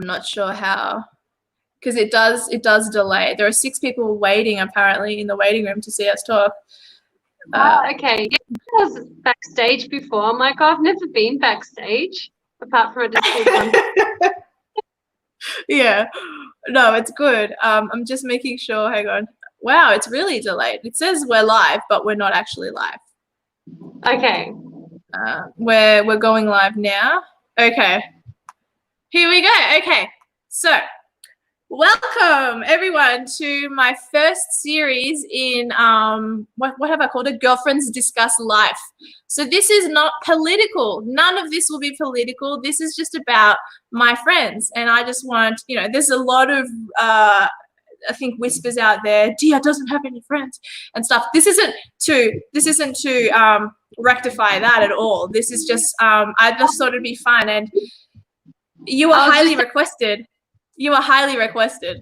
not sure how, because it does delay. There are 6 people waiting apparently in the waiting room to see us talk. Okay. Yeah, I was backstage before. I'm like, I've never been backstage apart from a Discord. Yeah. No, it's good. I'm just making sure. Hang on. Wow, it's really delayed. It says we're live, but we're not actually live. Okay. We're going live now. Okay. Here we go. Okay. So, welcome everyone to my first series in what have I called it? Girlfriends Discuss Life. So this is not political. None of this will be political. This is just about my friends, and I just want, you know, there's a lot of I think whispers out there, Dia doesn't have any friends and stuff. This isn't to rectify that at all. This is just I just thought it'd be fun, and you were highly requested. You are highly requested.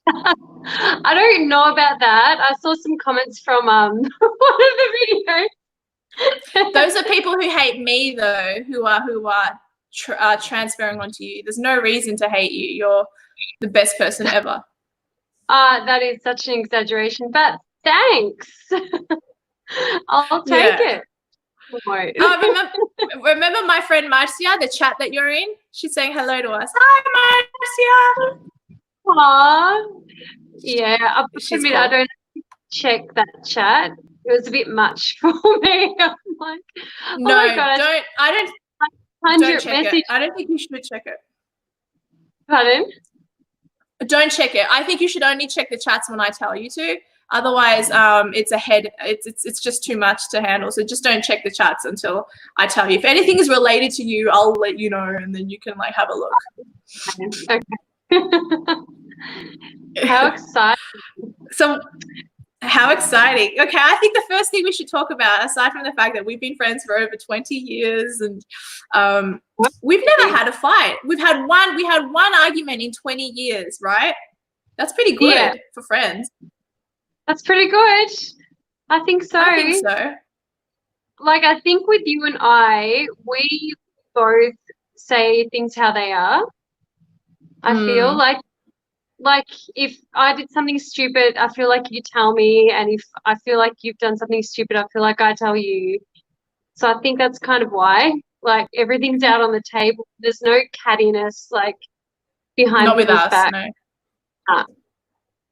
I don't know about that. I saw some comments from one of the videos. Those are people who hate me, though, who are transferring onto you. There's no reason to hate you. You're the best person ever. That is such an exaggeration, but thanks. I'll take it. Remember my friend Marcia, the chat that you're in? She's saying hello to us. Hi, Marcia. Aww. Yeah, I admit cool. I don't check that chat. It was a bit much for me. I'm like, no, oh my God, don't check it. I don't think you should check it. Pardon? Don't check it. I think you should only check the chats when I tell you to. Otherwise, it's just too much to handle. So just don't check the chats until I tell you. If anything is related to you, I'll let you know, and then you can like have a look. Okay. How exciting! So, how exciting! Okay, I think the first thing we should talk about, aside from the fact that we've been friends for over 20 years, and we've never had a fight. We had one argument in 20 years, right? That's pretty good for friends. That's pretty good. I think so. I think so. Like, I think with you and I, we both say things how they are. I feel like if I did something stupid, I feel like you tell me, and if I feel like you've done something stupid, I feel like I tell you. So I think that's kind of why. Like, everything's out on the table. There's no cattiness, like, behind Not with people's us, back. no.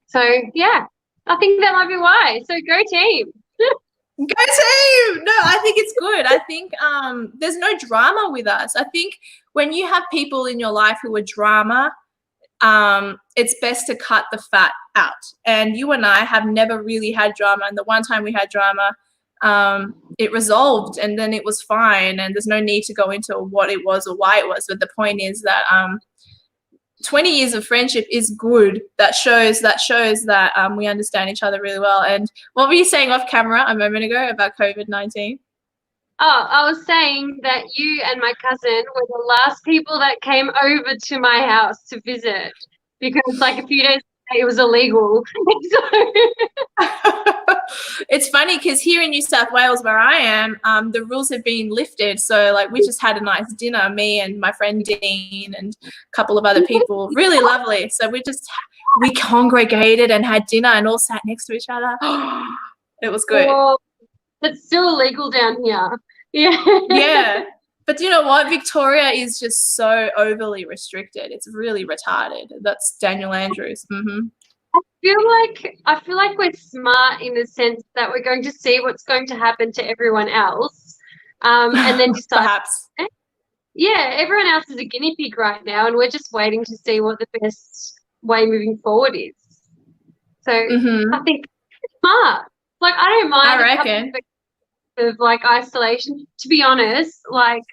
So, yeah. I think that might be why. So go team. Go team. No, I think it's good. I think there's no drama with us. I think when you have people in your life who are drama, it's best to cut the fat out. And you and I have never really had drama. And the one time we had drama, it resolved, and then it was fine. And there's no need to go into what it was or why it was. But the point is that 20 years of friendship is good. That shows that we understand each other really well. And what were you saying off camera a moment ago about COVID-19? Oh, I was saying that you and my cousin were the last people that came over to my house to visit, because like a few days later it was illegal. It's funny because here in New South Wales, where I am, the rules have been lifted. So like we just had a nice dinner, me and my friend Dean and a couple of other people, really lovely. So we congregated and had dinner and all sat next to each other. It was good. Well, it's still illegal down here. Yeah. Yeah. But you know what? Victoria is just so overly restricted. It's really retarded. That's Daniel Andrews. Mm-hmm. I feel like we're smart in the sense that we're going to see what's going to happen to everyone else, and then decide. Perhaps. Yeah, everyone else is a guinea pig right now, and we're just waiting to see what the best way moving forward is. So I think it's smart. Like, I don't mind. I reckon. Of like isolation. To be honest, like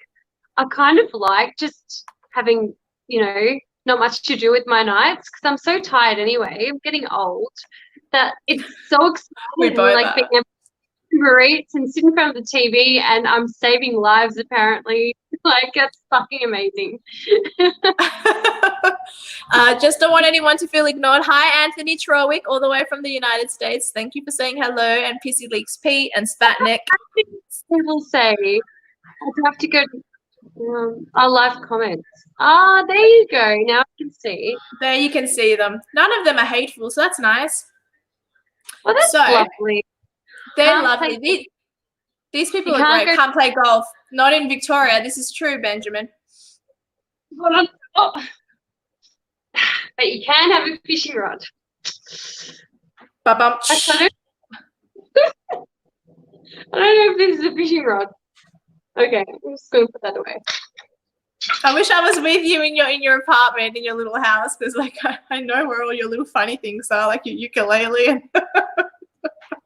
I kind of like just having, you know, not much to do with my nights, because I'm so tired anyway. I'm getting old, that it's so exciting, like being able to Uber Eats and sit in front of the TV, and I'm saving lives apparently. Like, it's fucking amazing. Just don't want anyone to feel ignored. Hi, Anthony Trowick, all the way from the United States. Thank you for saying hello. And Pissy Leaks Pete and Spatnik. People say I'd have to go Our live comments. Ah, there you go. Now I can see. There you can see them. None of them are hateful, so that's nice. Well, that's So, lovely. they're Can't lovely. play- These people You are can't great. go- Can't play golf. Not in Victoria. This is true, Benjamin. Hold on. Oh. But you can have a fishing rod. Ba-bum. Actually, I don't know if this is a fishing rod. Okay, I'm just going to put that away. I wish I was with you in your apartment, in your little house, because like I know where all your little funny things are, like your ukulele. And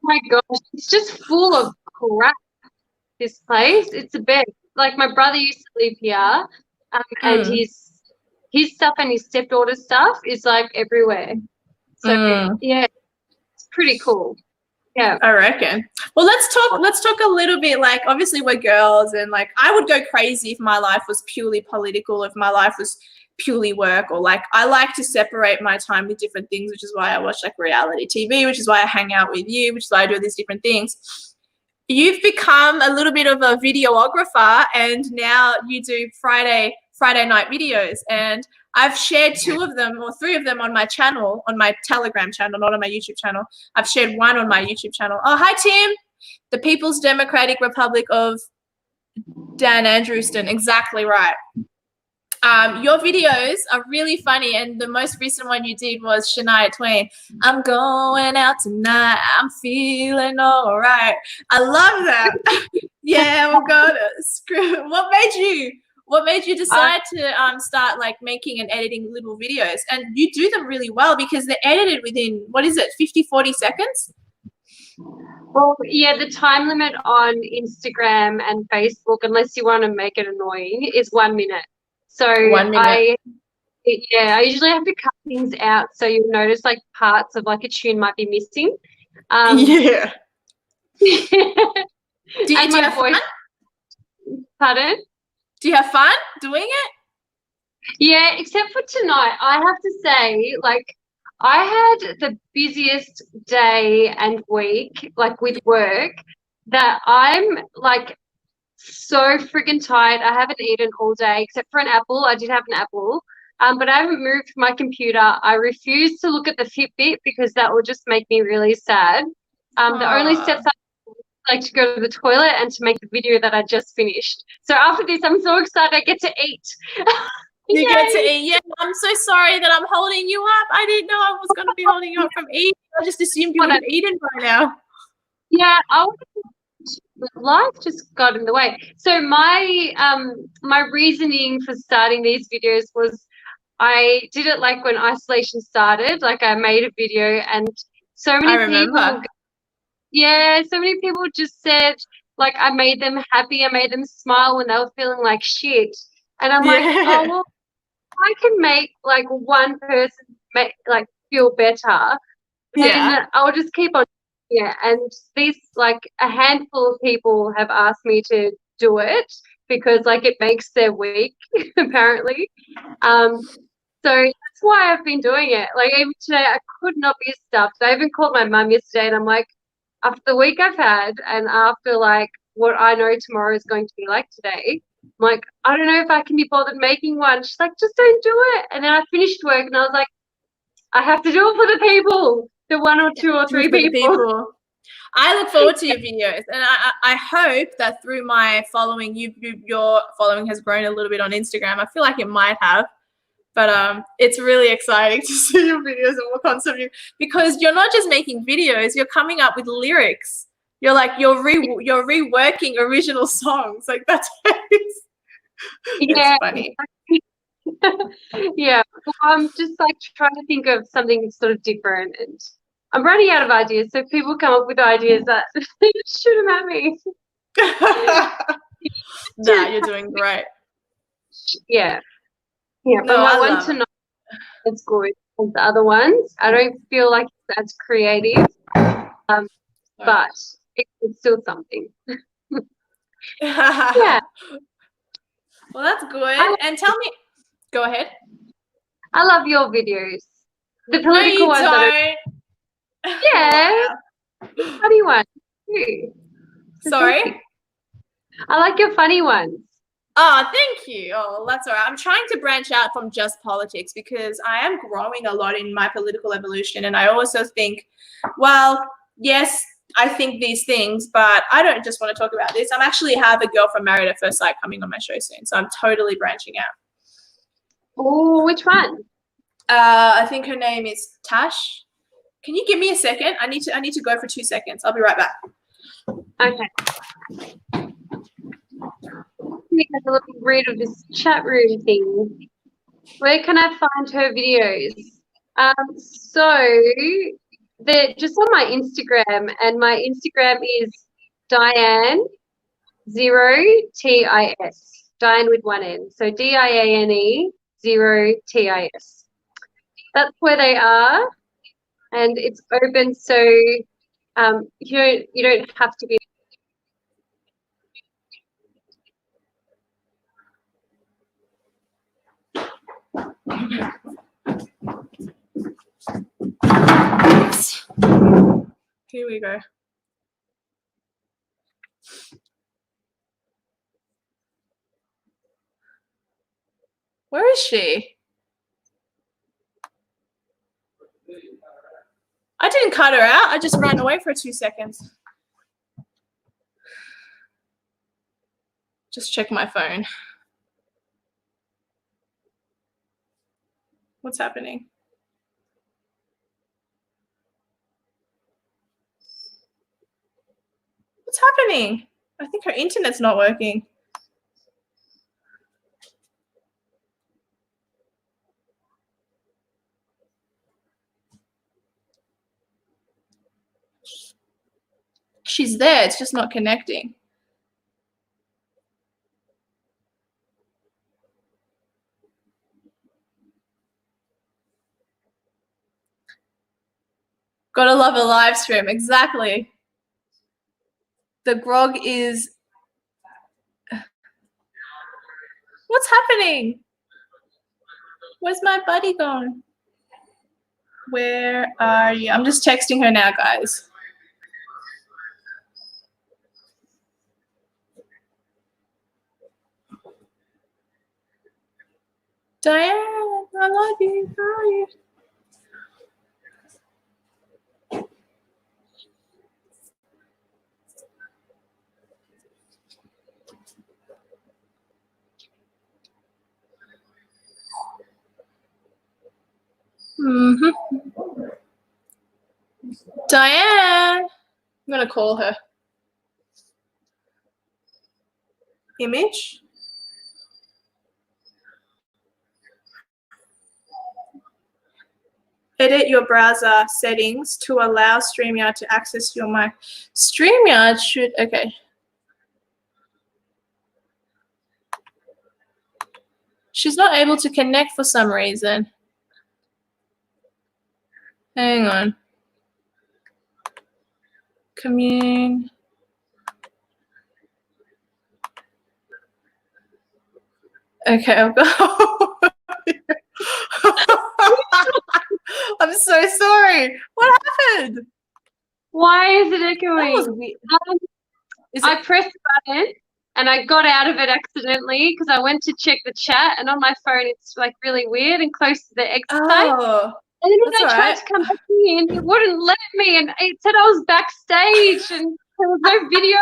Oh my gosh, it's just full of crap. This place, it's a bit like my brother used to live here, and his stuff and his stepdaughter's stuff is like everywhere. So yeah, it's pretty cool. Yeah. I reckon. Well, let's talk a little bit, like, obviously we're girls, and like I would go crazy if my life was purely political, if my life was purely work, or like I like to separate my time with different things, which is why I watch like reality TV, which is why I hang out with you, which is why I do these different things. You've become a little bit of a videographer, and now you do Friday night videos, and I've shared 2 of them or 3 of them on my channel, on my Telegram channel, not on my YouTube channel. I've shared 1 on my YouTube channel. Oh, hi, Tim. The People's Democratic Republic of Dan Andrewston. Exactly right. Your videos are really funny, and the most recent one you did was Shania Twain. I'm going out tonight. I'm feeling all right. I love that. Yeah, we're gonna screw. What made you decide to start like making and editing little videos? And you do them really well because they're edited within, what is it, 50-40 seconds? Well, yeah, the time limit on Instagram and Facebook, unless you want to make it annoying, is 1 minute. So 1 minute. I usually have to cut things out, so you'll notice like parts of like a tune might be missing. Yeah. Do you And my have voice. fun? Pardon? Do you have fun doing it? Yeah, except for tonight, I have to say, like, I had the busiest day and week, like with work, that I'm like so freaking tired. I haven't eaten all day except for an apple. I did have an apple, but I haven't moved my computer. I refuse to look at the Fitbit because that will just make me really sad. The only steps I like to go to the toilet and to make the video that I just finished. So after this, I'm so excited I get to eat. You get to eat. Yeah, I'm so sorry that I'm holding you up. I didn't know I was going to be holding you up from eating. I just assumed you would have eaten by now. Yeah, life just got in the way. So my my reasoning for starting these videos was I did it like when isolation started. Like I made a video and so many people, yeah, so many people just said like I made them happy, I made them smile when they were feeling like shit. And I'm like, oh well, I can make like one person like feel better, then I'll just keep on. Yeah, and these like a handful of people have asked me to do it because like it makes their week apparently. So that's why I've been doing it. Like even today, I could not be stuffed. I even called my mum yesterday, and I'm like, after the week I've had, and after like what I know tomorrow is going to be like today, I'm like, I don't know if I can be bothered making one. She's like, just don't do it. And then I finished work, and I was like, I have to do it for the people, the 1 or 2 or 3 people. I look forward to your videos, and I hope that through my following, your following has grown a little bit on Instagram. I feel like it might have, but it's really exciting to see your videos and what concept because you're not just making videos, you're coming up with lyrics. You're like you're reworking original songs. Like that's it's funny. Yeah, well, I'm just like trying to think of something sort of different, and I'm running out of ideas. So people come up with ideas that shoot them at me. Nah, you're doing great. Yeah, but my one tonight is good. And the other ones, I don't feel like that's creative, but it's still something. Yeah. Well, that's good. And tell me, go ahead. I love your videos. The political ones. Yeah. Wow. Funny ones too. Sorry? I like your funny ones. Oh, thank you. Oh, that's all right. I'm trying to branch out from just politics because I am growing a lot in my political evolution. And I also think, well, yes, I think these things, but I don't just want to talk about this. I'm actually have a Girl from Married at First Sight coming on my show soon. So I'm totally branching out. Oh, which one? I think her name is Tash. Can you give me a second? I need to go for 2 seconds. I'll be right back. Okay. Let me have a little read of this chat room thing. Where can I find her videos? So they're just on my Instagram, and my Instagram is Diane 0TIS. Diane with one N. So DIANE 0TIS. That's where they are, and it's open, so you don't have to be. Here we go. Where is she? I didn't cut her out. I just ran away for 2 seconds. Just check my phone. What's happening? What's happening? I think her internet's not working. She's there. It's just not connecting. Gotta love a live stream. Exactly. The grog is... What's happening? Where's my buddy gone? Where are you? I'm just texting her now, guys. Diane, I love you. How are you? Diane, I'm gonna call her. Image. Edit your browser settings to allow StreamYard to access your mic. StreamYard should, okay. She's not able to connect for some reason. Hang on. Commune. Okay, I'll go. I'm so sorry. What happened? Why is it echoing? That was weird. I pressed the button and I got out of it accidentally because I went to check the chat, and on my phone it's like really weird and close to the exit sign. Oh, And then when I that's tried alright. to come back in, it wouldn't let me, and it said I was backstage and there was no video.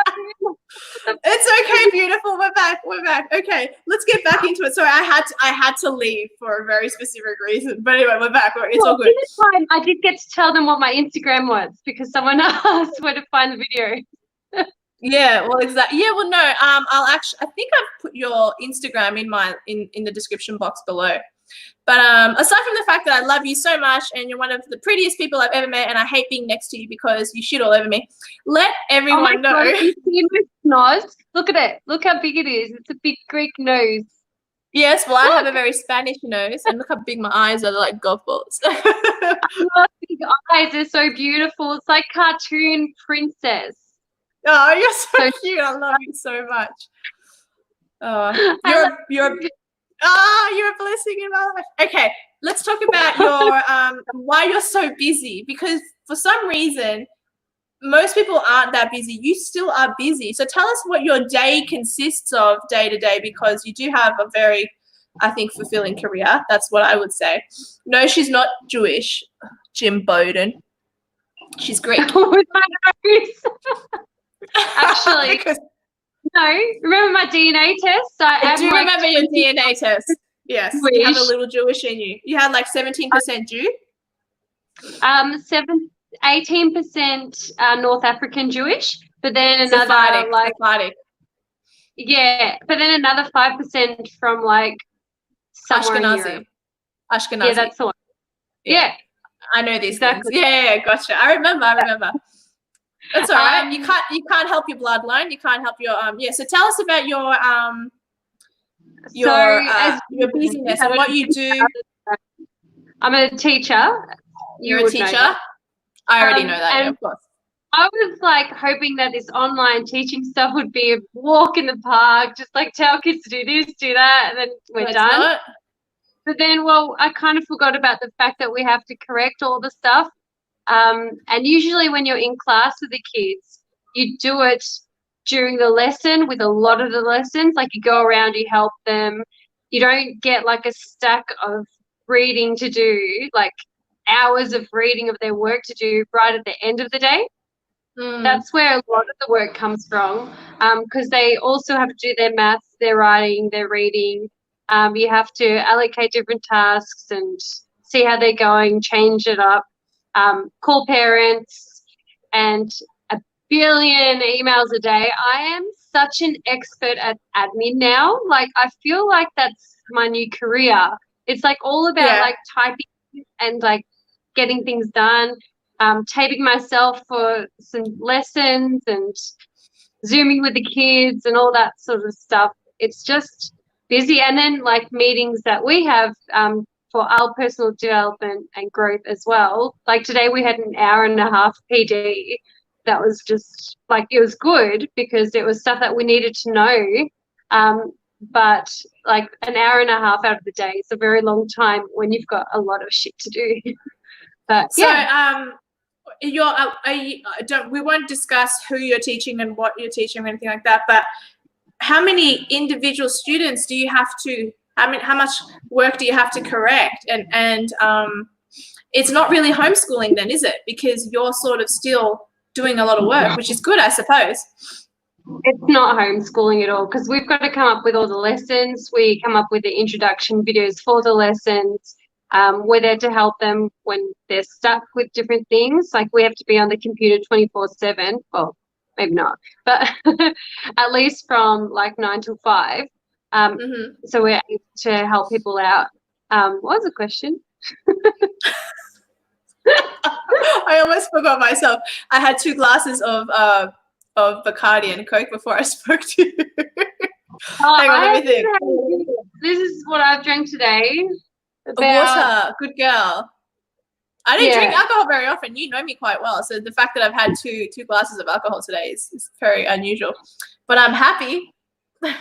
It's okay, beautiful. We're back. We're back. Okay, let's get back into it. Sorry, I had to leave for a very specific reason. But anyway, we're back. It's all good. This time I did get to tell them what my Instagram was because someone asked where to find the video. Yeah, well, exactly. Yeah, well, no. I'll actually. I think I've put your Instagram in the description box below. But aside from the fact that I love you so much and you're one of the prettiest people I've ever met, and I hate being next to you because you shit all over me, let everyone know. God, you see my nose? Look at it. Look how big it is. It's a big Greek nose. Yes, well, I have a very Spanish nose, and look how big my eyes are, like golf balls. I love big eyes. They're so beautiful. It's like cartoon princess. Oh, you're so cute. I love you so much. Oh, you're a blessing in my life. Okay, let's talk about your why you're so busy, because for some reason most people aren't that busy. You still are busy. So tell us what your day consists of day to day, because you do have a very, I think, fulfilling career. That's what I would say. No, she's not Jewish, Jim Bowden. She's Greek. With my nose. Actually, Because no. Remember my DNA test? I do remember your DNA test. Yes, Jewish. you have a little Jewish in you. You had like 17% Jew. 18% North African Jewish, but then another Sephardic. Yeah, but then another 5% from like somewhere in Europe. Ashkenazi. Yeah, that's the one. Yeah. I know these things. Yeah, gotcha. I remember. That's all right. You can't help your bloodline. You can't help your So tell us about your busyness and what you do. I'm a teacher. You're a teacher. I already know that. Yeah, of course. I was like hoping that this online teaching stuff would be a walk in the park, just like tell kids to do this, do that, and then we're done. Not. But then, I kind of forgot about the fact that we have to correct all the stuff. And usually when you're in class with the kids, you do it during the lesson with a lot of the lessons. Like you go around, you help them. You don't get like a stack of reading to do, like hours of reading of their work to do right at the end of the day. That's where a lot of the work comes from, because they also have to do their maths, their writing, their reading. You have to allocate different tasks and see how they're going, change it up, call parents, and a billion emails a day. I am such an expert at admin now. Like, I feel like that's my new career. It's like all about like typing and like getting things done, taping myself for some lessons and Zooming with the kids and all that sort of stuff. It's just busy. And then like meetings that we have for our personal development and growth as well. Like today we had an hour and a half PD that was just like, it was good because it was stuff that we needed to know. But like an hour and a half out of the day is a very long time when you've got a lot of shit to do. But we won't discuss who you're teaching and what you're teaching or anything like that, but how many individual students do you have to, how much work do you have to correct? And it's not really homeschooling then, is it? Because you're sort of still doing a lot of work, which is good, I suppose. It's not homeschooling at all because we've got to come up with all the lessons. We come up with the introduction videos for the lessons. We're there to help them when they're stuck with different things. Like we have to be on the computer 24/7. Well, maybe not, but at least from like 9 till 5. So we're able to help people out. What was the question? I almost forgot myself. I had 2 glasses of Bacardi and Coke before I spoke to you. Hang on, let me think. This is what I've drank today. Water, good girl. I don't drink alcohol very often. You know me quite well. So the fact that I've had two glasses of alcohol today is very unusual. But I'm happy. The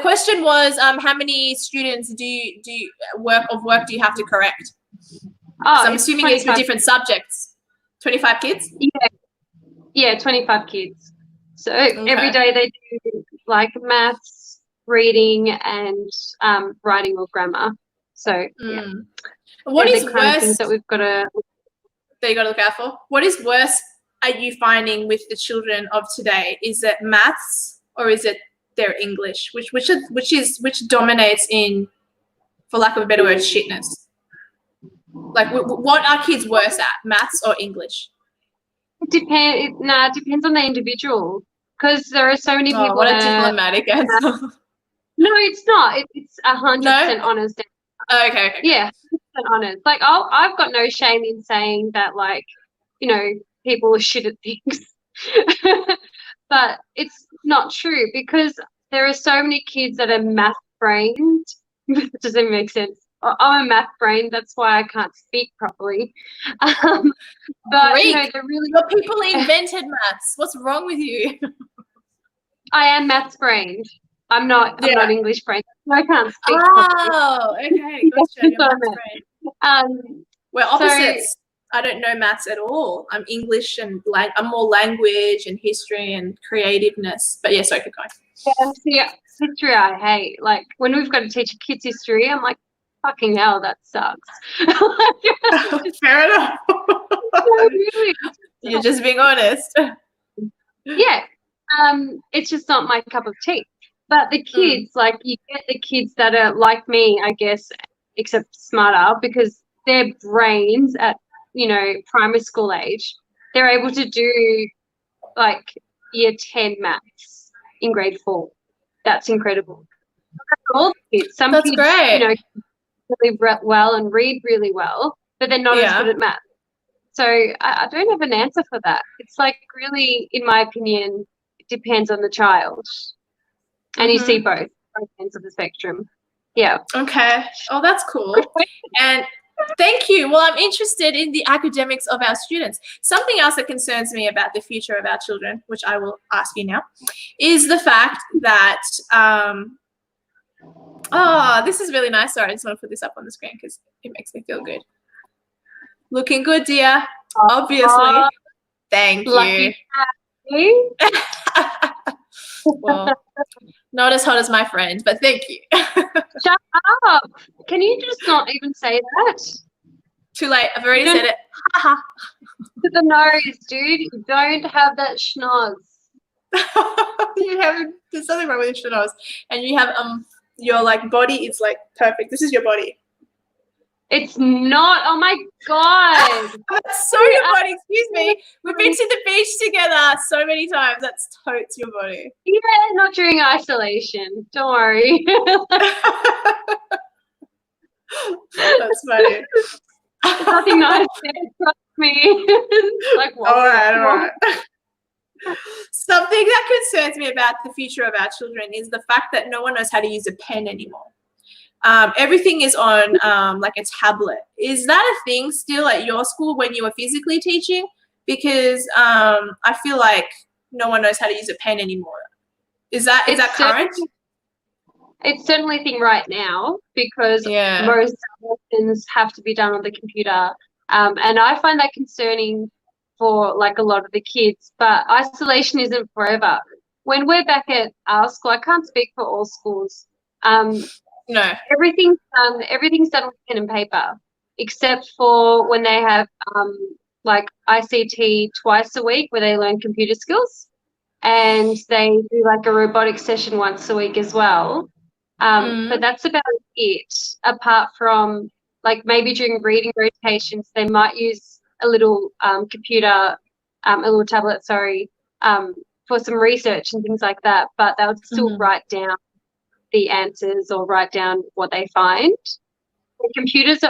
question was, how many students do you do you have to correct? So I'm assuming it's for different subjects. 25 kids? Yeah, 25 kids. So every day they do like maths, reading, and writing or grammar. So what is the kind of things that we've got to look out for? What is worse are you finding with the children of today? Is it maths or is it their English? Which dominates in, for lack of a better word, shitness? Like what are kids worse at, maths or English? It depends on the individual because there are so many people. What a diplomatic answer. No, it's not. It's 100% honest. Okay. Yeah, 100% honest. Like I've got no shame in saying that, like, you know, people are shit at things. But it's not true because there are so many kids that are math brained. It doesn't even make sense. I'm a math brain, that's why I can't speak properly. But you know, your people invented maths. What's wrong with you? I am maths brained. I'm not English brained. I can't speak properly. Oh, okay. Gotcha. You're maths brained. We're opposites. I don't know maths at all. I'm English and I'm more language and history and creativeness. But yeah, so keep going. Yeah, see, history I hate. Like when we've got to teach kids history, I'm like, fucking hell, that sucks. Fair enough. Really. You're just being honest. Yeah. It's just not my cup of tea. But the kids, like you get the kids that are like me, I guess, except smarter, because their brains at, primary school age, they're able to do like year 10 maths in grade 4. That's incredible. All the kids. Some That's kids, great. really well and read really well, but they're not as good at math. So I don't have an answer for that. It's like really, in my opinion, it depends on the child. And you see both ends of the spectrum. Yeah. Okay. Oh, that's cool. And thank you. Well, I'm interested in the academics of our students. Something else that concerns me about the future of our children, which I will ask you now, is the fact that, this is really nice. Sorry, I just want to put this up on the screen because it makes me feel good. Looking good, dear. Obviously. Thank you. Well, not as hot as my friend, but thank you. Shut up. Can you just not even say that? Too late. I've already said it. To the nose, dude. You don't have that schnoz. There's something wrong with your schnoz. And you have your like body is like perfect. This is your body. It's not. Oh my god. That's so your body. Excuse me. We've been to the beach together so many times. That's totes your body. Yeah, not during isolation. Don't worry. That's funny. There's nothing nice there. Trust me. Like what? All right. Something that concerns me about the future of our children is the fact that no one knows how to use a pen anymore. Everything is on like a tablet. Is that a thing still at your school when you were physically teaching? Because I feel like no one knows how to use a pen anymore. Is that current? It's certainly a thing right now because most lessons have to be done on the computer. And I find that concerning for like a lot of the kids, but isolation isn't forever. When we're back at our school, I can't speak for all schools. No. Everything's done with pen and paper, except for when they have like ICT twice a week where they learn computer skills, and they do like a robotics session once a week as well. But that's about it. Apart from like maybe during reading rotations, they might use a little computer, a little tablet, for some research and things like that. But they would still write down the answers or write down what they find. The computers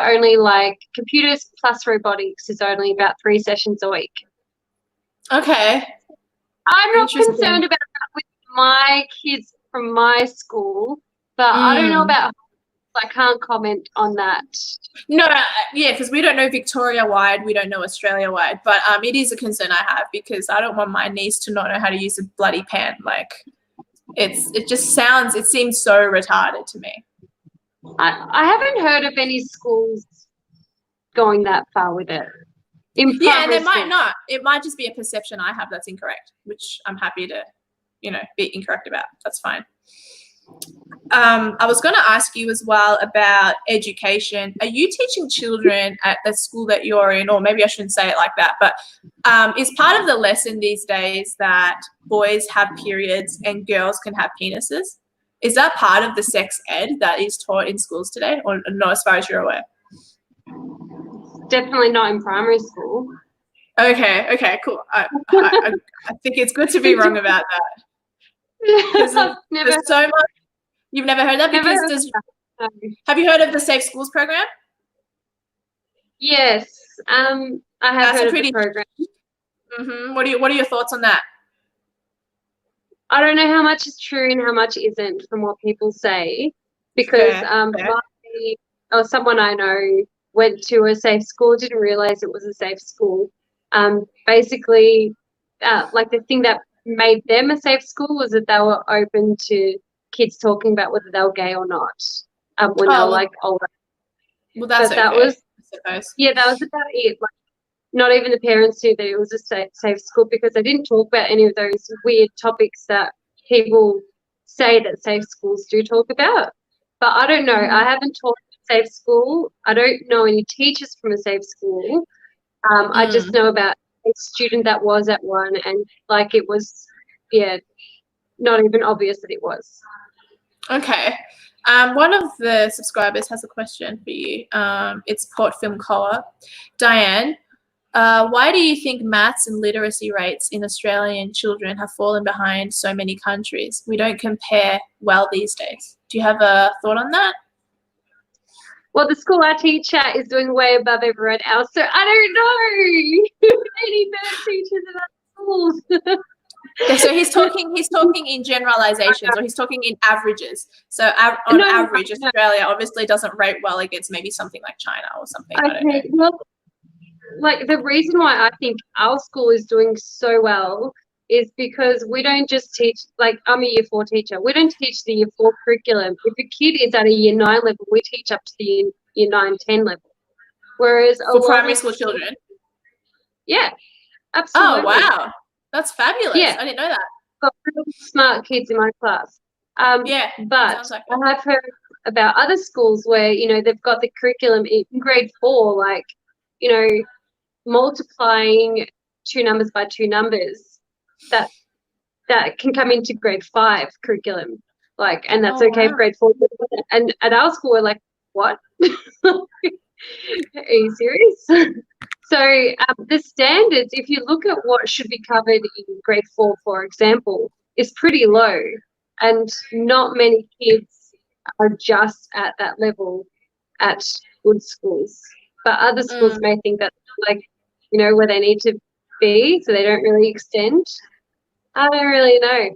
plus robotics is only about 3 sessions a week. Okay. I'm not concerned about that with my kids from my school, but I don't know about, I can't comment on that. No, yeah, because we don't know Victoria-wide, we don't know Australia-wide, but it is a concern I have because I don't want my niece to not know how to use a bloody pen. Like, it seems so retarded to me. I haven't heard of any schools going that far with it. Yeah, and they might not. It might just be a perception I have that's incorrect, which I'm happy to, be incorrect about. That's fine. I was going to ask you as well about education. Are you teaching children at the school that you're in, or maybe I shouldn't say it like that, but is part of the lesson these days that boys have periods and girls can have penises? Is that part of the sex ed that is taught in schools today, or not as far as you're aware? Definitely not in primary school. Okay, cool. I think it's good to be wrong about that. There's so much. You've never heard that? Have you heard of the Safe Schools program? Yes, I have heard of the program. What are your thoughts on that? I don't know how much is true and how much isn't from what people say, because someone I know went to a safe school, didn't realize it was a safe school. Basically, like the thing that made them a safe school was that they were open to kids talking about whether they were gay or not when they were like older. Well, that's okay. That was I suppose. Yeah, that was about it. Like, not even the parents knew that it was a safe school because they didn't talk about any of those weird topics that people say that safe schools do talk about. But I don't know. I haven't taught at a safe school. I don't know any teachers from a safe school. I just know about a student that was at one, and like it was, not even obvious that it was. Okay. One of the subscribers has a question for you. It's Port Film Co-op. Diane, why do you think maths and literacy rates in Australian children have fallen behind so many countries? We don't compare well these days. Do you have a thought on that? Well, the school I teach at is doing way above everyone else, so I don't know any better teachers in other schools. Okay, so he's talking in generalizations, or he's talking in averages. So on average, Australia obviously doesn't rate well against maybe something like China or something. Okay, I don't know. well, like the reason why I think our school is doing so well is because we don't just teach, like I'm a year 4 teacher, we don't teach the year 4 curriculum. If a kid is at a year 9 level, we teach up to the year 9, 10 level. Whereas for primary school children? Yeah, absolutely. Oh, wow. That's fabulous. Yeah. I didn't know that. Got really smart kids in my class. Yeah, but like I have heard about other schools where, you know, they've got the curriculum in grade 4, like, you know, multiplying 2 numbers by 2 numbers, that can come into grade 5 curriculum, like, and that's okay for grade 4. And at our school, we're like, what? Are you serious? So the standards, if you look at what should be covered in grade 4, for example, is pretty low, and not many kids are just at that level at good schools. But other schools may think that, like, you know, where they need to be, so they don't really extend. I don't really know.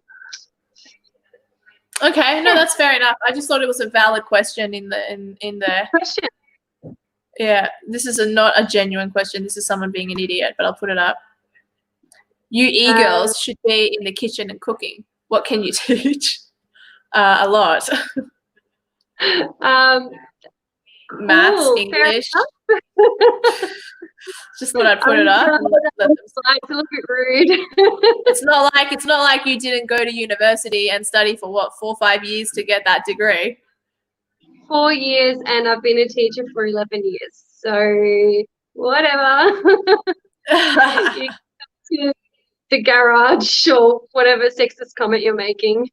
Okay, no, that's fair enough. I just thought it was a valid question in the question. Yeah, this is not a genuine question. This is someone being an idiot, but I'll put it up. You e-girls should be in the kitchen and cooking. What can you teach? A lot. Maths, cool, English. Just thought I'd put it up. It's a little bit rude. It's not like you didn't go to university and study for what, 4 or 5 years to get that degree. 4 years, and I've been a teacher for 11 years. So whatever. The garage or whatever sexist comment you're making.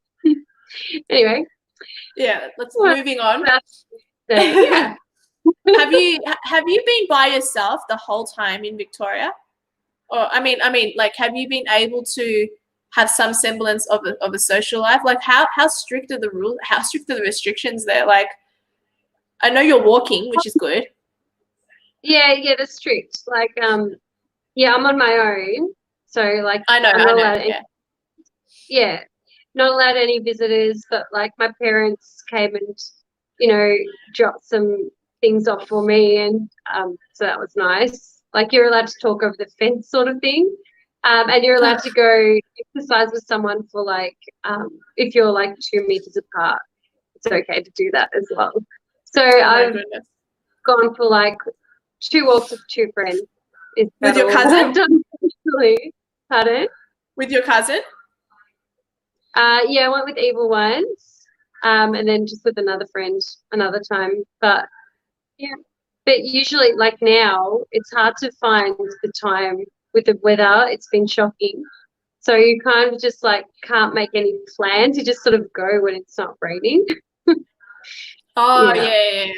Anyway. Yeah, moving on. Yeah. Have you been by yourself the whole time in Victoria? Or I mean, like, have you been able to have some semblance of a social life? Like, how strict are the rules? How strict are the restrictions there? Like, I know you're walking, which is good. Yeah, they're strict. Like, yeah, I'm on my own, so like I know. Not allowed any visitors. But like my parents came and, you know, dropped some things off for me, and so that was nice. Like, you're allowed to talk over the fence, sort of thing, and you're allowed to go exercise with someone for like if you're like 2 meters apart, it's okay to do that as well. So I've gone for like 2 walks with 2 friends. With your cousin? I've done actually. Pardon? With your cousin? Yeah, I went with Eva once, and then just with another friend another time. But yeah, but usually, like now, it's hard to find the time with the weather. It's been shocking. So you kind of just like can't make any plans. You just sort of go when it's not raining. Oh, yeah.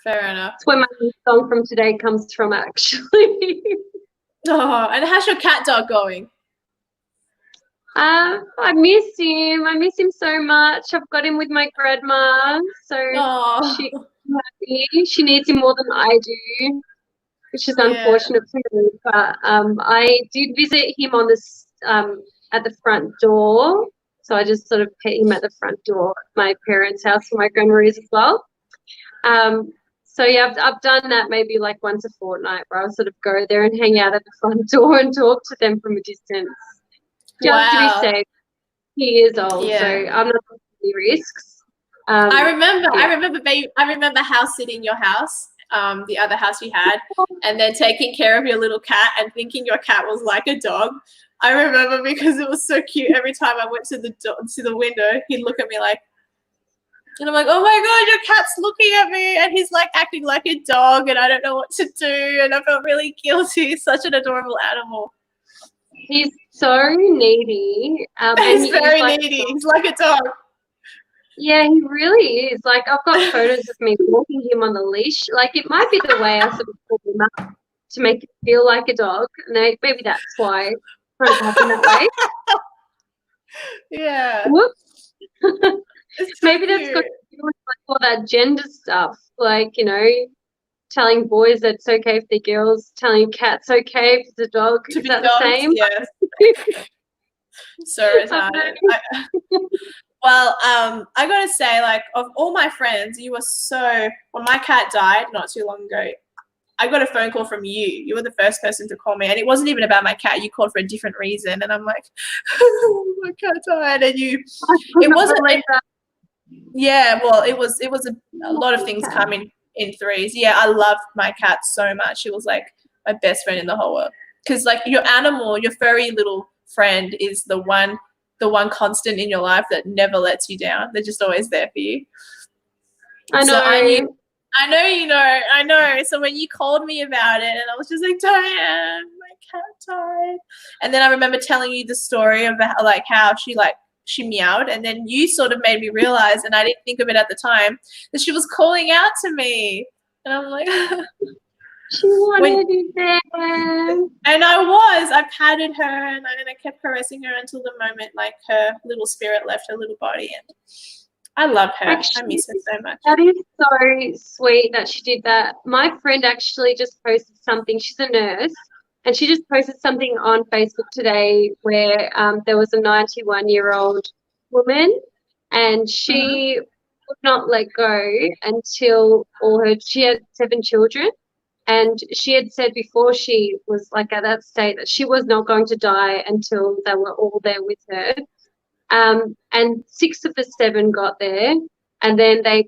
Fair enough. That's where my song from today comes from, actually. Oh, and how's your cat dog going? I miss him. I miss him so much. I've got him with my grandma, so she needs him more than I do, which is unfortunate for me. But I did visit him on this at the front door, so I just sort of pet him at the front door at my parents' house, where my grandma is as well. So yeah, I've done that maybe like once a fortnight, where I'll sort of go there and hang out at the front door and talk to them from a distance, just to be safe. He is old, so I'm not taking any risks. I remember house sitting in your house the other house you had, and then taking care of your little cat and thinking your cat was like a dog. I remember because it was so cute. Every time I went to the window, he'd look at me like, and I'm like, oh my God, your cat's looking at me, and he's like acting like a dog, and I don't know what to do, and I felt really guilty. He's such an adorable animal. He's so needy. He's very needy. He's like a dog. Yeah, he really is. Like, I've got photos of me walking him on the leash. Like, it might be the way I sort of pulled him up to make it feel like a dog. And maybe that's why it sort of happened that way. Yeah. Whoops. It's Maybe so that's got to do with like all that gender stuff. Like, you know, telling boys that it's okay if they're girls, telling cats okay if it's a dog. To Is be that dogs, the same? yes. So retarded. Well, I gotta say, like, of all my friends, you were so. When my cat died not too long ago, I got a phone call from you. You were the first person to call me, and it wasn't even about my cat. You called for a different reason, and I'm like, my cat died, and you. It wasn't like that. Yeah, well, it was a lot of things come in threes. Yeah, I loved my cat so much. She was like my best friend in the whole world. Because like your animal, your furry little friend is the one constant in your life that never lets you down. They're just always there for you. I know. So I know. So when you called me about it, and I was just like, Diane, my cat died. And then I remember telling you the story of how she meowed, and then you sort of made me realize, and I didn't think of it at the time, that she was calling out to me. And I'm like, she wanted you there. And I patted her, and I kept caressing her until the moment like her little spirit left her little body, and I love her. Actually, I miss her so much. That is so sweet that she did that. My friend actually just posted something. She's a nurse, and she just posted something on Facebook today where there was a 91-year-old woman, and she would not let go until she had 7 children. And she had said before she was like at that state that she was not going to die until they were all there with her. And 6 of the 7 got there, and then the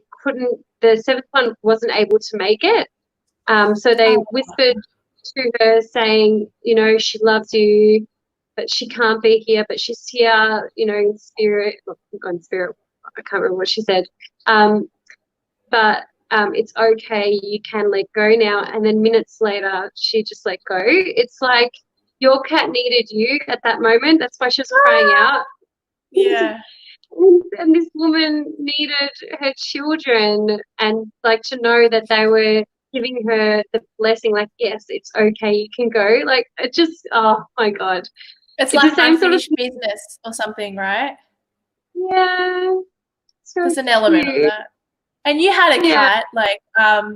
7th one wasn't able to make it. So they whispered to her saying, you know, she loves you, but she can't be here, but she's here, you know, in spirit. Not in spirit, I can't remember what she said. But it's okay, you can let go now. And then minutes later, she just let go. It's like your cat needed you at that moment. That's why she was crying out. Yeah. And this woman needed her children, and like to know that they were giving her the blessing, like, yes, it's okay, you can go. Like, it just, oh my God. It's like the same unfinished business or something, right? Yeah. There's an element of that. And you had a cat, like,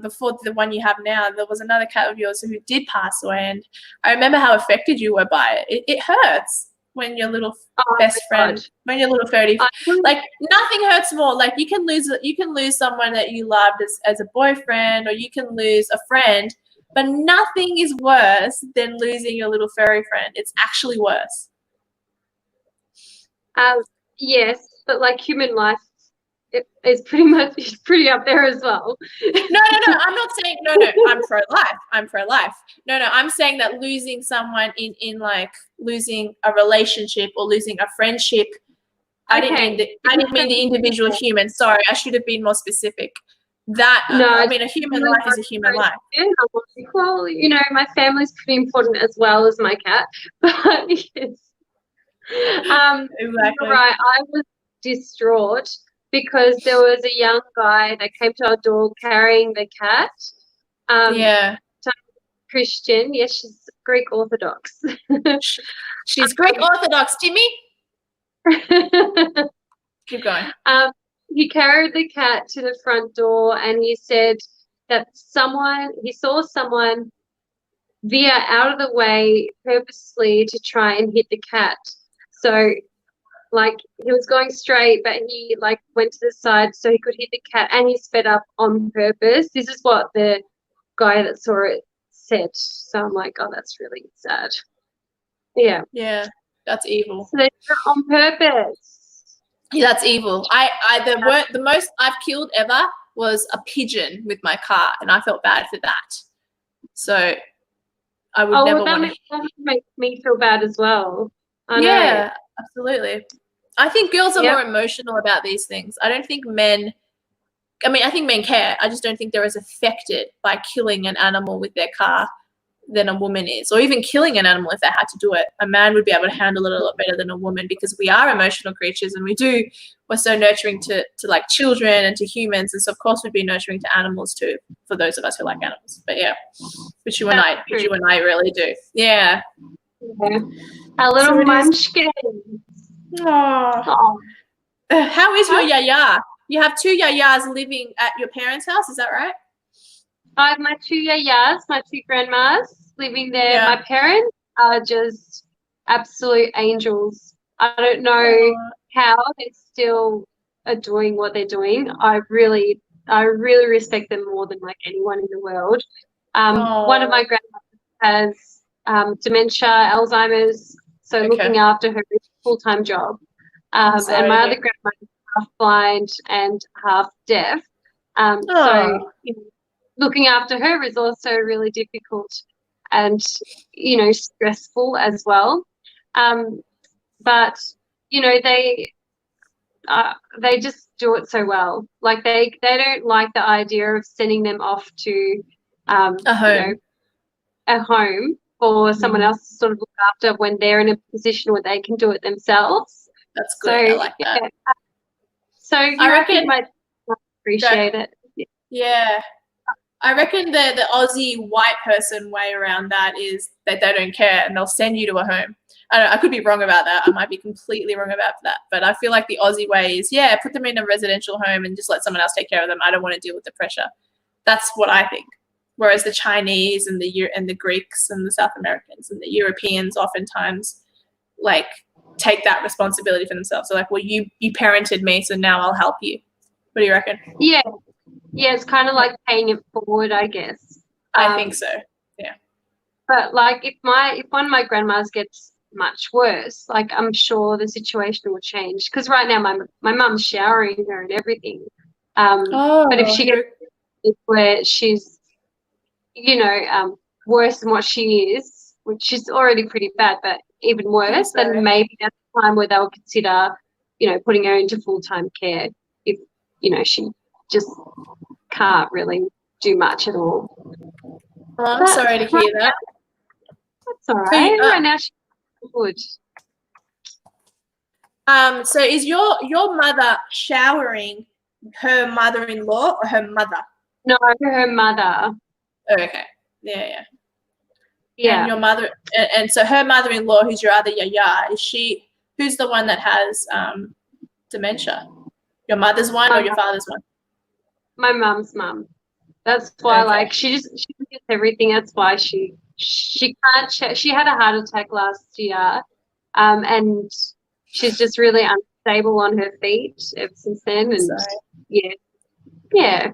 before the one you have now, there was another cat of yours who did pass away, and I remember how affected you were by it. It hurts when your little best friend, when your little furry, like, nothing hurts more. Like, you can lose someone that you loved as a boyfriend, or you can lose a friend, but nothing is worse than losing your little furry friend. It's actually worse. Yes, but like human life, it's pretty up there as well. No, I'm not saying no, I'm pro-life. No, I'm saying that losing someone in like losing a relationship or losing a friendship. I didn't mean the individual human. Sorry, I should have been more specific. I mean, a human life is a human life. Well, you know, my family's pretty important as well as my cat. But yes. Exactly. Right, I was distraught because there was a young guy that came to our door carrying the cat. Christian. Yes, she's Greek Orthodox. She's Greek Orthodox, Timmy. Keep going. He carried the cat to the front door, and he said that he saw someone veer out of the way purposely to try and hit the cat. So, like, he was going straight, but he like went to the side so he could hit the cat, and he sped up on purpose. This is what the guy that saw it said. So I'm like, oh, that's really sad. Yeah. Yeah, that's evil. So they did it on purpose. Yeah, that's evil. The most I've killed ever was a pigeon with my car, and I felt bad for that. So I would never want to. That makes me feel bad as well. I know. Yeah, absolutely. I think girls are Yep. more emotional about these things. I don't think men. I mean, I think men care. I just don't think they're as affected by killing an animal with their car than a woman is, or even killing an animal if they had to do it. A man would be able to handle it a lot better than a woman, because we are emotional creatures, and we're so nurturing to like children and to humans, and so of course we'd be nurturing to animals too, for those of us who like animals. But yeah, which you and I really do. Yeah. A little munchkin. Oh. How is your yaya? You have 2 yayas living at your parents' house, is that right? I have my 2 yayas, my 2 grandmas living there. Yeah. My parents are just absolute angels. I don't know how they're still doing what they're doing. I really respect them more than like anyone in the world. One of my grandmas has dementia, Alzheimer's, so looking after her is a full-time job. And my other grandma is half blind and half deaf. So looking after her is also really difficult and, stressful as well. But, they just do it so well. Like they don't like the idea of sending them off to a home for someone else to sort of look after when they're in a position where they can do it themselves. That's good. So, I like that. So I reckon you might appreciate it. Yeah. I reckon the Aussie white person way around that is that they don't care and they'll send you to a home. I could be wrong about that. I might be completely wrong about that. But I feel like the Aussie way is, put them in a residential home and just let someone else take care of them. I don't want to deal with the pressure. That's what I think. Whereas the Chinese and the Greeks and the South Americans and the Europeans oftentimes like take that responsibility for themselves. So like, well, you parented me, so now I'll help you. What do you reckon? Yeah. Yeah, it's kind of like paying it forward, I guess. I think so. Yeah. But like if one of my grandmas gets much worse, like I'm sure the situation will change. Because right now my mum's showering her and everything. But if she gets where she's, worse than what she is, which is already pretty bad, but even worse, then maybe that's the time where they'll consider, putting her into full-time care if, she just can't really do much at all. Oh, I'm sorry to hear that. That's all right. Right now she's good. So is your mother showering her mother-in-law or her mother? No, her mother. Oh, okay. Yeah. And your mother, and so her mother-in-law, who's your other yaya, who's the one that has dementia? Your mother's one or your father's one? My mum's mum. That's why, like, she gets everything. That's why she can't. She had a heart attack last year, and she's just really unstable on her feet ever since then. And yeah.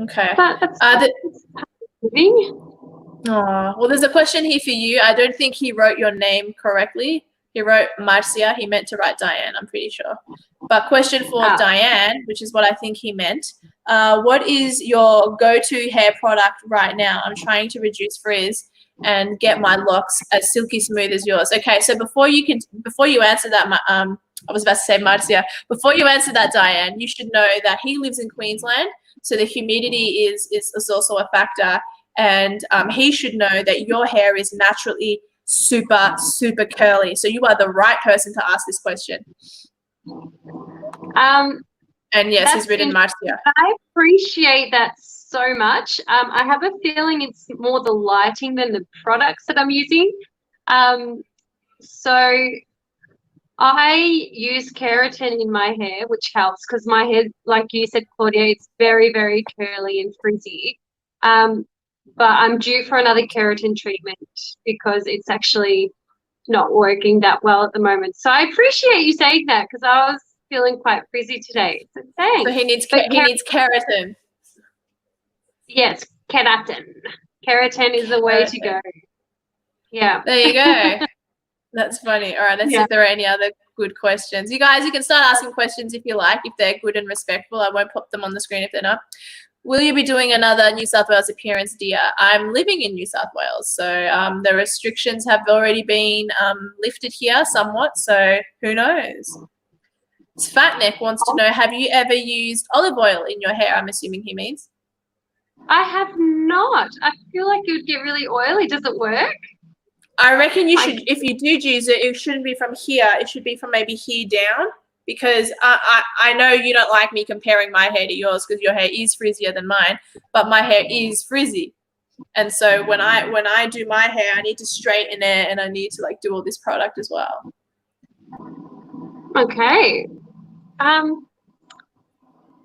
Okay. But that's well, there's a question here for you. I don't think he wrote your name correctly. He wrote Marcia. He meant to write Diane, I'm pretty sure. But question for Diane, which is what I think he meant. What is your go-to hair product right now? I'm trying to reduce frizz and get my locks as silky smooth as yours. Okay, so before you answer that, I was about to say Marcia. Before you answer that, Diane, you should know that he lives in Queensland, so the humidity is also a factor. And he should know that your hair is naturally super, super curly. So you are the right person to ask this question. And yes, he's written Marcia. I appreciate that so much. I have a feeling it's more the lighting than the products that I'm using. So I use keratin in my hair, which helps because my hair, like you said, Claudia, it's very, very curly and frizzy. But I'm due for another keratin treatment because it's actually not working that well at the moment. So I appreciate you saying that because I was feeling quite frizzy today. So thanks. So he needs keratin. Yes, keratin. Keratin is the way to go. Yeah. There you go. That's funny. All right, let's see Yeah. if there are any other good questions. You guys, you can start asking questions if you like, if they're good and respectful. I won't pop them on the screen if they're not. Will you be doing another New South Wales appearance, Dia? I'm living in New South Wales, so the restrictions have already been lifted here somewhat, so who knows? Fatneck wants to know, have you ever used olive oil in your hair? I'm assuming he means. I have not. I feel like it would get really oily. Does it work? I reckon you should, if you do use it, it shouldn't be from here. It should be from maybe here down, because I know you don't like me comparing my hair to yours because your hair is frizzier than mine, but my hair is frizzy. And so when I do my hair, I need to straighten it and I need to like do all this product as well. Okay.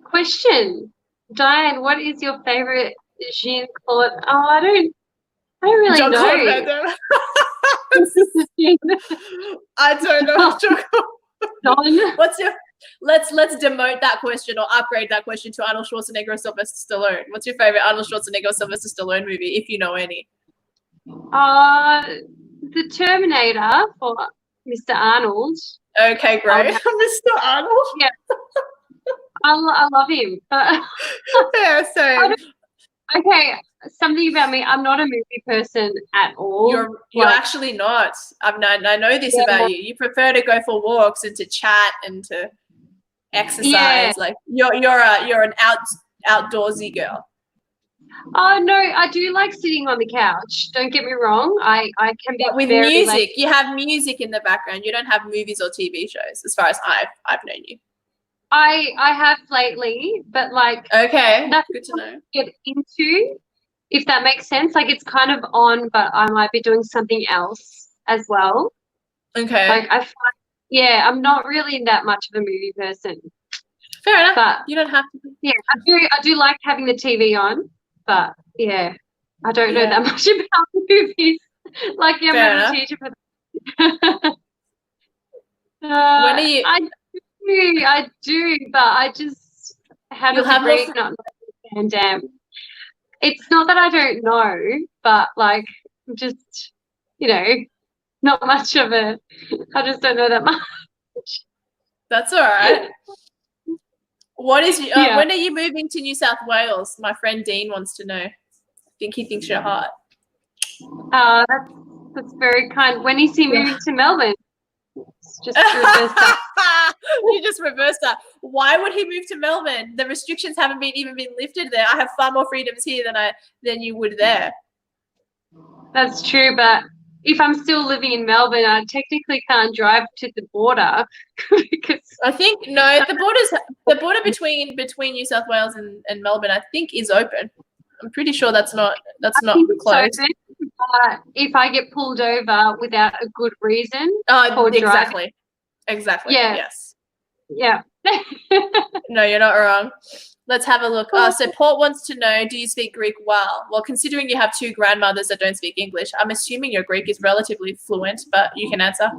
Question. Diane, what is your favorite Jean Claude? Oh, I don't really know. I don't know. John. What's your? Let's demote that question or upgrade that question to Arnold Schwarzenegger or Sylvester Stallone. What's your favorite Arnold Schwarzenegger or Sylvester Stallone movie, if you know any? The Terminator for Mr. Arnold. Okay, great. Mr. Arnold. Yeah. I love him. Yeah, same. Okay, something about me. I'm not a movie person at all. You're actually not. I know this about you. You prefer to go for walks and to chat and to exercise. Yeah. Like you're an outdoorsy girl. Oh no, I do like sitting on the couch. Don't get me wrong. I can be But with very music, you have music in the background. You don't have movies or TV shows, as far as I've known you. I have lately, but like okay, that's good to know. Get into, if that makes sense. Like it's kind of on, but I might be doing something else as well. Okay. Like I find, I'm not really that much of a movie person. Fair enough. But you don't have to. Yeah, I do like having the TV on, but yeah, I don't know that much about movies. Like I'm not a teacher for that. When are you? I do, but I just have a degree not understand. Damn, it's not that I don't know, but like I'm just, not much of a. I just don't know that much. That's all right. What is when are you moving to New South Wales? My friend Dean wants to know. I think he thinks you're hot. That's very kind. When is he moving to Melbourne? Just reverse that. You just reversed that. Why would he move to Melbourne? The restrictions haven't even been lifted there. I have far more freedoms here than you would there. That's true, but if I'm still living in Melbourne, I technically can't drive to the border because I think the border between New South Wales and Melbourne I think is open. I'm pretty sure that's not closed. If I get pulled over without a good reason for driving. Exactly. Yeah. Yes. Yeah. No, you're not wrong. Let's have a look. So Port wants to know, do you speak Greek well? Well, considering you have two grandmothers that don't speak English, I'm assuming your Greek is relatively fluent, but you can answer.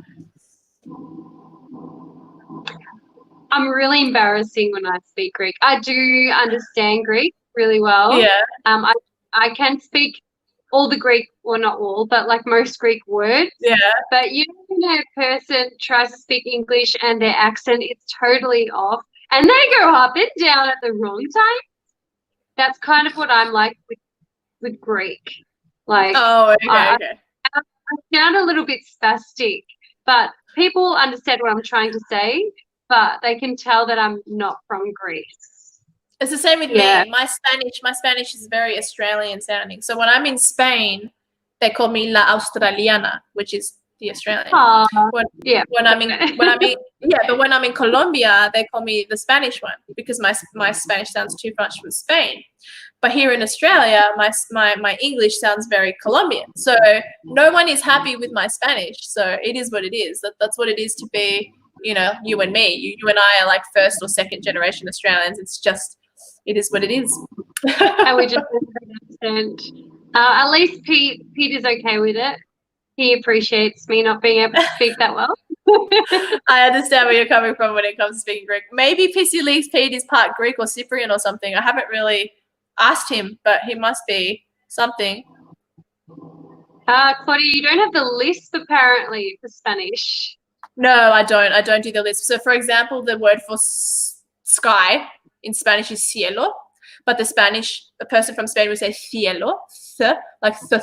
I'm really embarrassing when I speak Greek. I do understand Greek really well. Yeah. I can speak all the Greek, well, not all, but like most Greek words. Yeah. But when a person tries to speak English and their accent is totally off and they go up and down at the wrong time, that's kind of what I'm like with Greek. Like, okay. I sound a little bit spastic, but people understand what I'm trying to say, but they can tell that I'm not from Greece. It's the same with me. My Spanish is very Australian sounding. So when I'm in Spain, they call me La Australiana, which is the Australian. When I'm in Colombia, they call me the Spanish one because my Spanish sounds too much from Spain. But here in Australia, my English sounds very Colombian. So no one is happy with my Spanish. So it is what it is. That's what it is to be, you and me. You and I are like first or second generation Australians. It's just, it is what it is. And we just understand. At least Pete is okay with it. He appreciates me not being able to speak that well. I understand where you're coming from when it comes to speaking Greek. Maybe Pissy Leaks Pete is part Greek or Cyprian or something. I haven't really asked him, but he must be something. Claudia, you don't have the lisp apparently for Spanish. No, I don't. I don't do the lisp. So, for example, the word for sky in Spanish is cielo, but a person from Spain would say cielo, like th.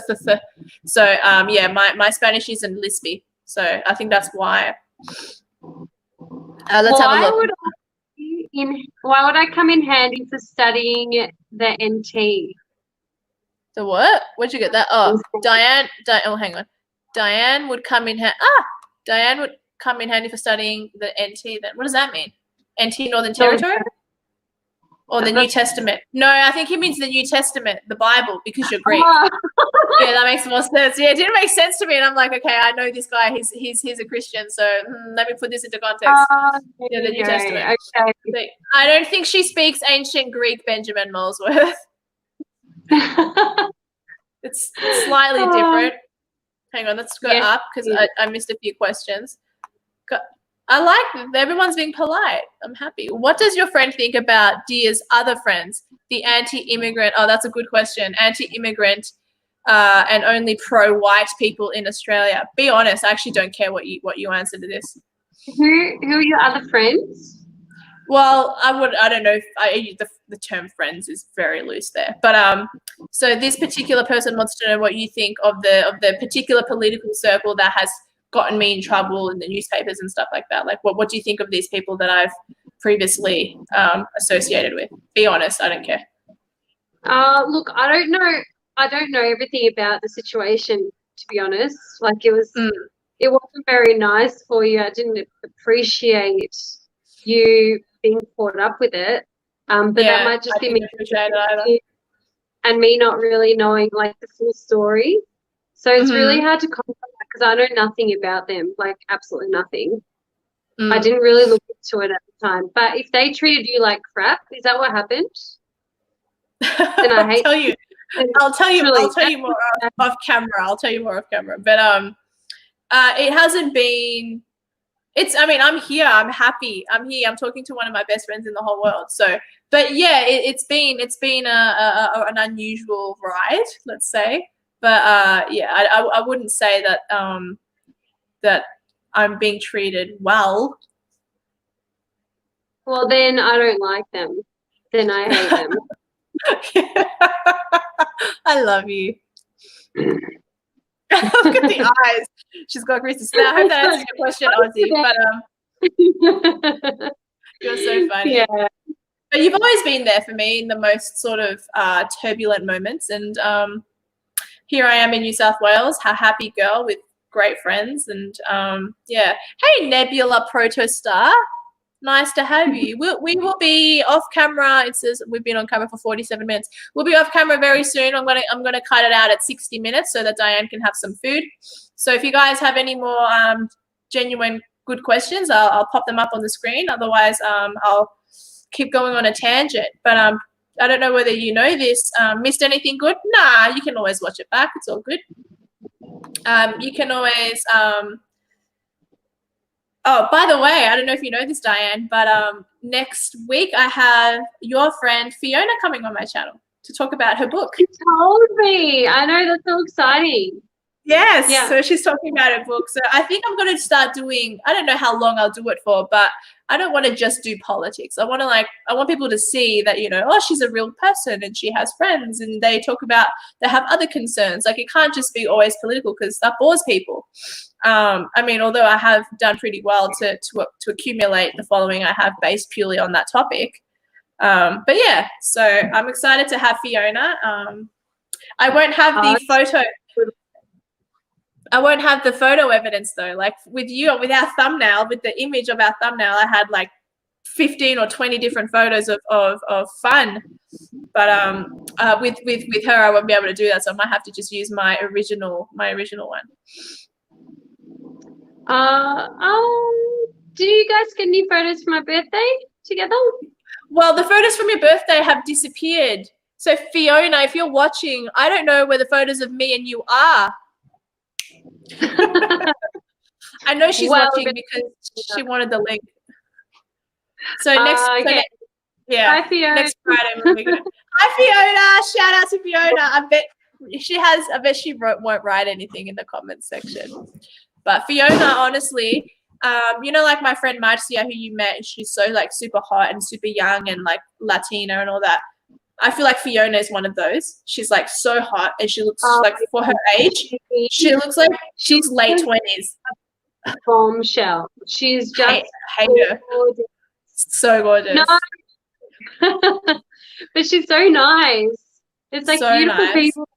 So, yeah, my Spanish isn't lispy. So I think that's why. Let's have a look. Why would I come in handy for studying the NT? The what? Where'd you get that? Oh, Diane. Oh, hang on. Diane would come in handy. Diane would come in handy for studying the NT. Then what does that mean? NT Northern Territory or the New Testament? No, I think he means the New Testament, the Bible, because you're Greek. Yeah, that makes more sense. Yeah, it didn't make sense to me, and I'm like, okay, I know this guy. He's a Christian, so let me put this into context. Yeah, the New Testament. Okay. So, I don't think she speaks ancient Greek, Benjamin Molesworth. It's slightly different. Hang on, let's go up because I missed a few questions. I like everyone's being polite. I'm happy. What does your friend think about Dia's other friends, the anti-immigrant? Oh, that's a good question. Anti-immigrant and only pro-white people in Australia. Be honest. I actually don't care what you answer to this. Who are your other friends? Well, I don't know if the term friends is very loose there. But so this particular person wants to know what you think of the particular political circle that has gotten me in trouble in the newspapers and stuff like that. Like what do you think of these people that I've previously associated with? Be honest, I don't care. Look, I don't know everything about the situation, to be honest. Like it wasn't very nice for you. I didn't appreciate you being caught up with it. But that might just be me and me not really knowing like the full story. So it's really hard to comment because I know nothing about them, like absolutely nothing. I didn't really look into it at the time. But if they treated you like crap, is that what happened? Then I hate you. I'll tell you more off camera. I'll tell you more off camera. But it hasn't been. I'm here. I'm happy. I'm here. I'm talking to one of my best friends in the whole world. So, but yeah, it's been an unusual ride, let's say. But yeah, I wouldn't say that that I'm being treated well. Well, then I don't like them. Then I hate them. I love you. Look at the eyes. She's got Christy. So I hope that answers your question, Ozzy. But you're so funny. Yeah. But you've always been there for me in the most sort of turbulent moments. And here I am in New South Wales, a happy girl with great friends. And yeah. Hey, Nebula Protostar. Nice to have you. We will be off camera. It says we've been on camera for 47 minutes. We'll be off camera very soon. I'm gonna cut it out at 60 minutes so that Diane can have some food. So if you guys have any more genuine good questions, I'll pop them up on the screen. Otherwise, I'll keep going on a tangent. But I don't know whether you know this. Missed anything good? Nah, you can always watch it back. It's all good. You can always oh, by the way, I don't know if you know this, Diane, but next week I have your friend Fiona coming on my channel to talk about her book. You told me. I know, that's so exciting. Yes. Yeah. So she's talking about her book. So I think I'm going to start doing, I don't know how long I'll do it for, but I don't want to just do politics. I want people to see that, you know, oh, she's a real person and she has friends and they have other concerns. Like it can't just be always political because that bores people. I mean, although I have done pretty well to accumulate the following I have based purely on that topic. But yeah, so I'm excited to have Fiona. I won't have the photo. I won't have the photo evidence though. Like with you, with our thumbnail, with the image of our thumbnail, I had like 15 or 20 different photos of fun. But with her, I won't be able to do that. So I might have to just use my original one. Do you guys get any photos for my birthday together? Well, the photos from your birthday have disappeared. So Fiona, if you're watching, I don't know where the photos of me and you are. I know she's watching because she wanted the link. So next Hi, Fiona. Next Friday we'll be good. Hi Fiona, shout out to Fiona. I bet She has. I bet she won't write anything in the comments section. But Fiona, honestly, like my friend Marcia, who you met, she's so like super hot and super young and like Latina and all that. I feel like Fiona is one of those. She's like so hot and she looks like for her age, she looks like she's late 20s. Bombshell. She's just hate her. Gorgeous. So gorgeous. No. But she's so nice. It's like so beautiful nice. people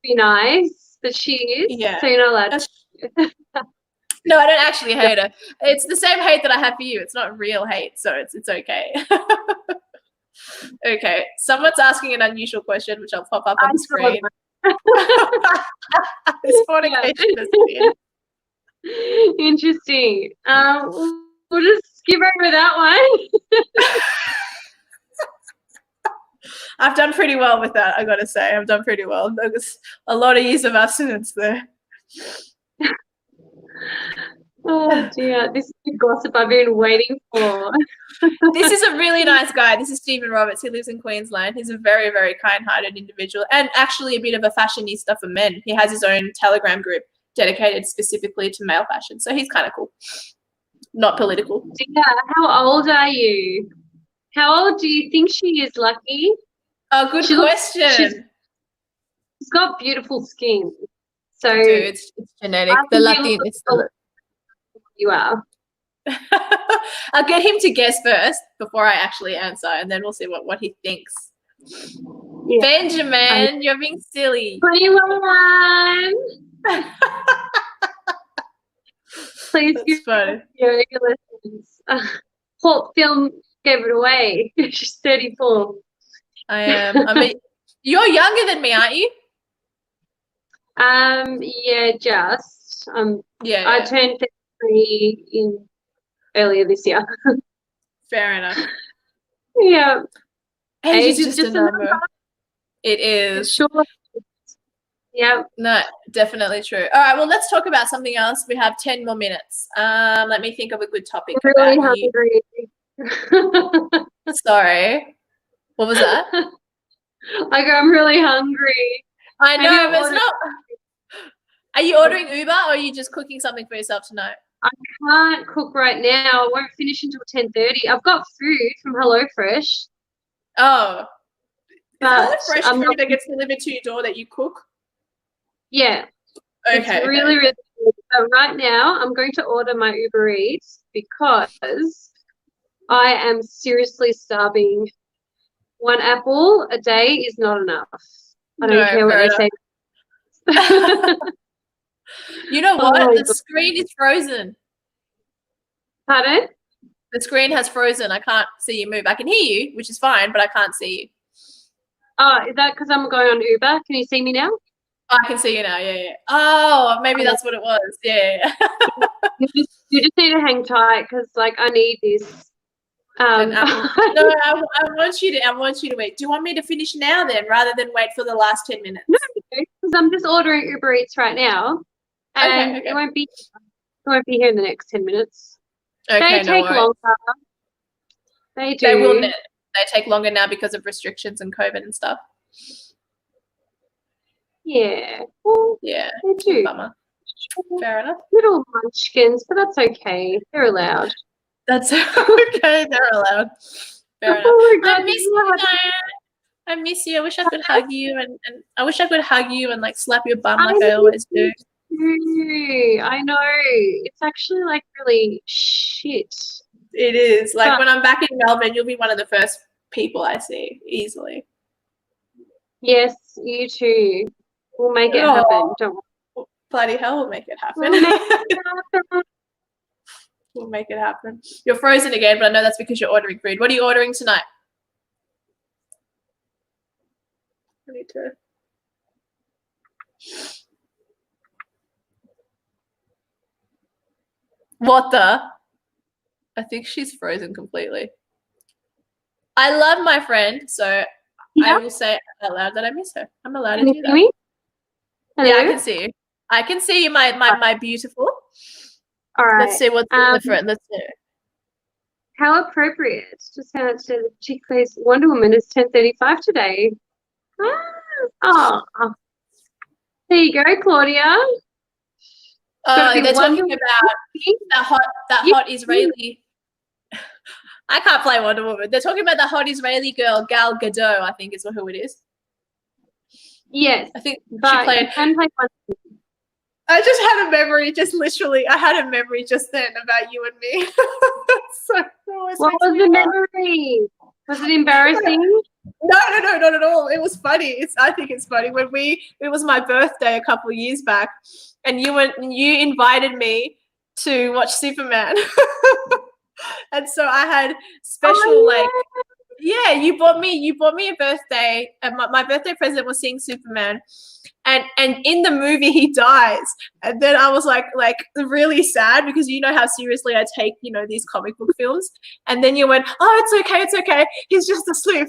be nice, but she is. Yeah. So you're not allowed to. No, I don't actually hate her. It's the same hate that I have for you. It's not real hate, so it's okay. Okay, someone's asking an unusual question, which I'll pop up on the screen. This fornication is interesting. We'll just skip over that one. I've done pretty well with that, I gotta say. I've done pretty well. There's a lot of years of abstinence there. Oh dear, this is the gossip I've been waiting for. This is a really nice guy. This is Stephen Roberts. He lives in Queensland. He's a very, very kind-hearted individual and actually a bit of a fashionista for men. He has his own Telegram group dedicated specifically to male fashion. So he's kind of cool. Not political. Dia, how old are you? How old do you think she is, Lucky? Oh, good question. She's got beautiful skin. So dude, it's genetic. The Latin, it's the you are. I'll get him to guess first before I actually answer, and then we'll see what he thinks. Yeah. Benjamin, you're being silly. 21. Please give me yoga lessons. Port film gave it away. She's 34. I am. I mean, you're younger than me, aren't you? Yeah, just. Yeah. I turned 33 in earlier this year. Fair enough. Yeah. Age is just a number. It is. Sure. Yeah. No, definitely true. All right, well, let's talk about something else. We have 10 more minutes. Let me think of a good topic. I'm really hungry. Sorry. What was that? I'm really hungry. I know, but it's not. Are you ordering Uber or are you just cooking something for yourself tonight? I can't cook right now. I won't finish until 10:30. I've got food from HelloFresh. Oh. HelloFresh food that gets delivered to your door that you cook? Yeah. Okay. It's really, really good. So right now I'm going to order my Uber Eats because I am seriously starving. One apple a day is not enough. I don't care what they say. You know what? The screen is frozen. Pardon? The screen has frozen. I can't see you move. I can hear you, which is fine, but I can't see you. Oh, is that because I'm going on Uber? Can you see me now? Oh, I can see you now. Yeah. Oh, maybe that's what it was. Yeah. You just need to hang tight because, like, I need this. No, I want you to wait. Do you want me to finish now then, rather than wait for the last 10 minutes? No, because I'm just ordering Uber Eats right now, and okay. it won't be here in the next 10 minutes. Okay, they take longer. They do. They will. They take longer now because of restrictions and COVID and stuff. Yeah. Well, yeah. They do. Bummer. Fair enough. Little munchkins, but that's okay. They're allowed. That's okay. They're allowed. Fair enough. Oh my God, I miss you, Diane. I miss you. I wish I could hug you and I wish I could hug you and like slap your bum like I always do. I know. It's actually like really shit. It is. Like when I'm back in Melbourne, you'll be one of the first people I see easily. Yes, you too. We'll make it happen. Don't worry. Bloody hell, we'll make it happen. We'll make it happen. You're frozen again, but I know that's because you're ordering food. What are you ordering tonight? I need to. What the? I think she's frozen completely. I love my friend, so I will say out loud that I miss her. I'm allowed to do that. Me? Hello? Yeah, I can see you. I can see you, my beautiful. All right. Let's see what's different. Let's see. How appropriate. Just found out the Chick-fil-A's Wonder Woman is 10:35 today. Oh. There you go, Claudia. Gotta be They're Wonder talking about that hot Israeli. I can't play Wonder Woman. They're talking about the hot Israeli girl, Gal Gadot, I think is who it is. Yes, I think but she played. you can play Wonder Woman. I just had a memory, I had a memory just then about you and me. So it always What makes was me the laugh. memory? Was it embarrassing? No, not at all. It was funny. I think it's funny it was my birthday a couple of years back, and you invited me to watch Superman, and so I had special yeah, you bought me a birthday, and my birthday present was seeing Superman, and in the movie he dies, and then I was like really sad because you know how seriously I take these comic book films, and then you went, oh, it's okay, he's just asleep,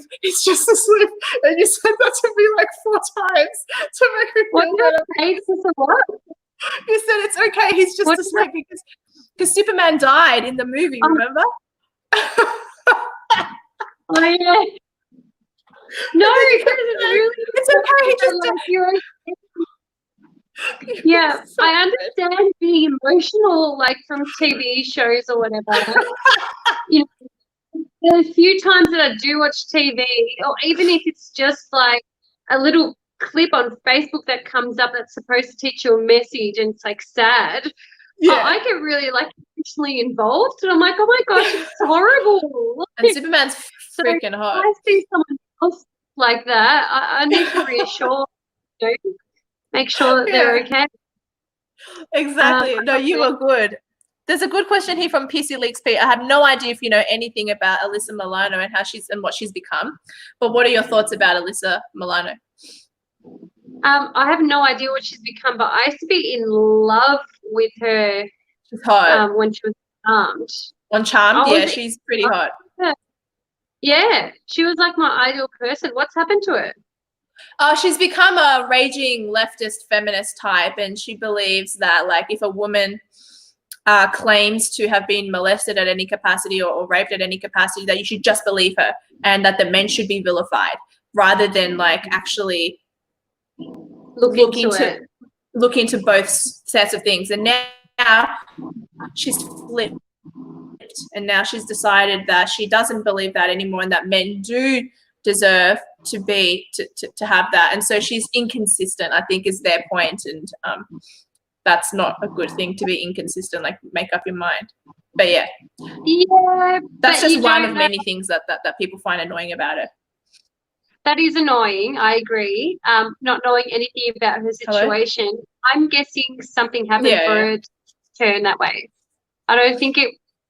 and you said that to me like 4 times to make me feel better. What? You said it's okay, he's just asleep because Superman died in the movie, remember? Oh, yeah. No, it's okay. He just yeah, I understand being emotional, like from TV shows or whatever. There's a few times that I do watch TV, or even if it's just like a little clip on Facebook that comes up that's supposed to teach you a message, and it's like sad. Yeah. I get really like emotionally involved, and I'm like, oh my gosh, it's horrible. And Superman's freaking hot. If I see someone else like that, I need to reassure, make sure that they're okay. Exactly. No, you are good. There's a good question here from PC Leaks P. I have no idea if you know anything about Alyssa Milano and what she's become, but what are your thoughts about Alyssa Milano? I have no idea what she's become, but I used to be in love with her. She's hot. When she was Charmed. On Charmed, yeah, she's pretty hot. Yeah, she was like my ideal person. What's happened to her? She's become a raging leftist feminist type, and she believes that like if a woman claims to have been molested at any capacity or raped at any capacity, that you should just believe her, and that the men should be vilified rather than like actually look into both sets of things. And now she's flipped, and now she's decided that she doesn't believe that anymore, and that men do deserve to have that. And so she's inconsistent, I think, is their point. And that's not a good thing to be inconsistent, like make up your mind. But yeah, that's just one of many things that people find annoying about it. That is annoying, I agree. Not knowing anything about her situation. Hello? I'm guessing something happened for her to turn that way. I don't think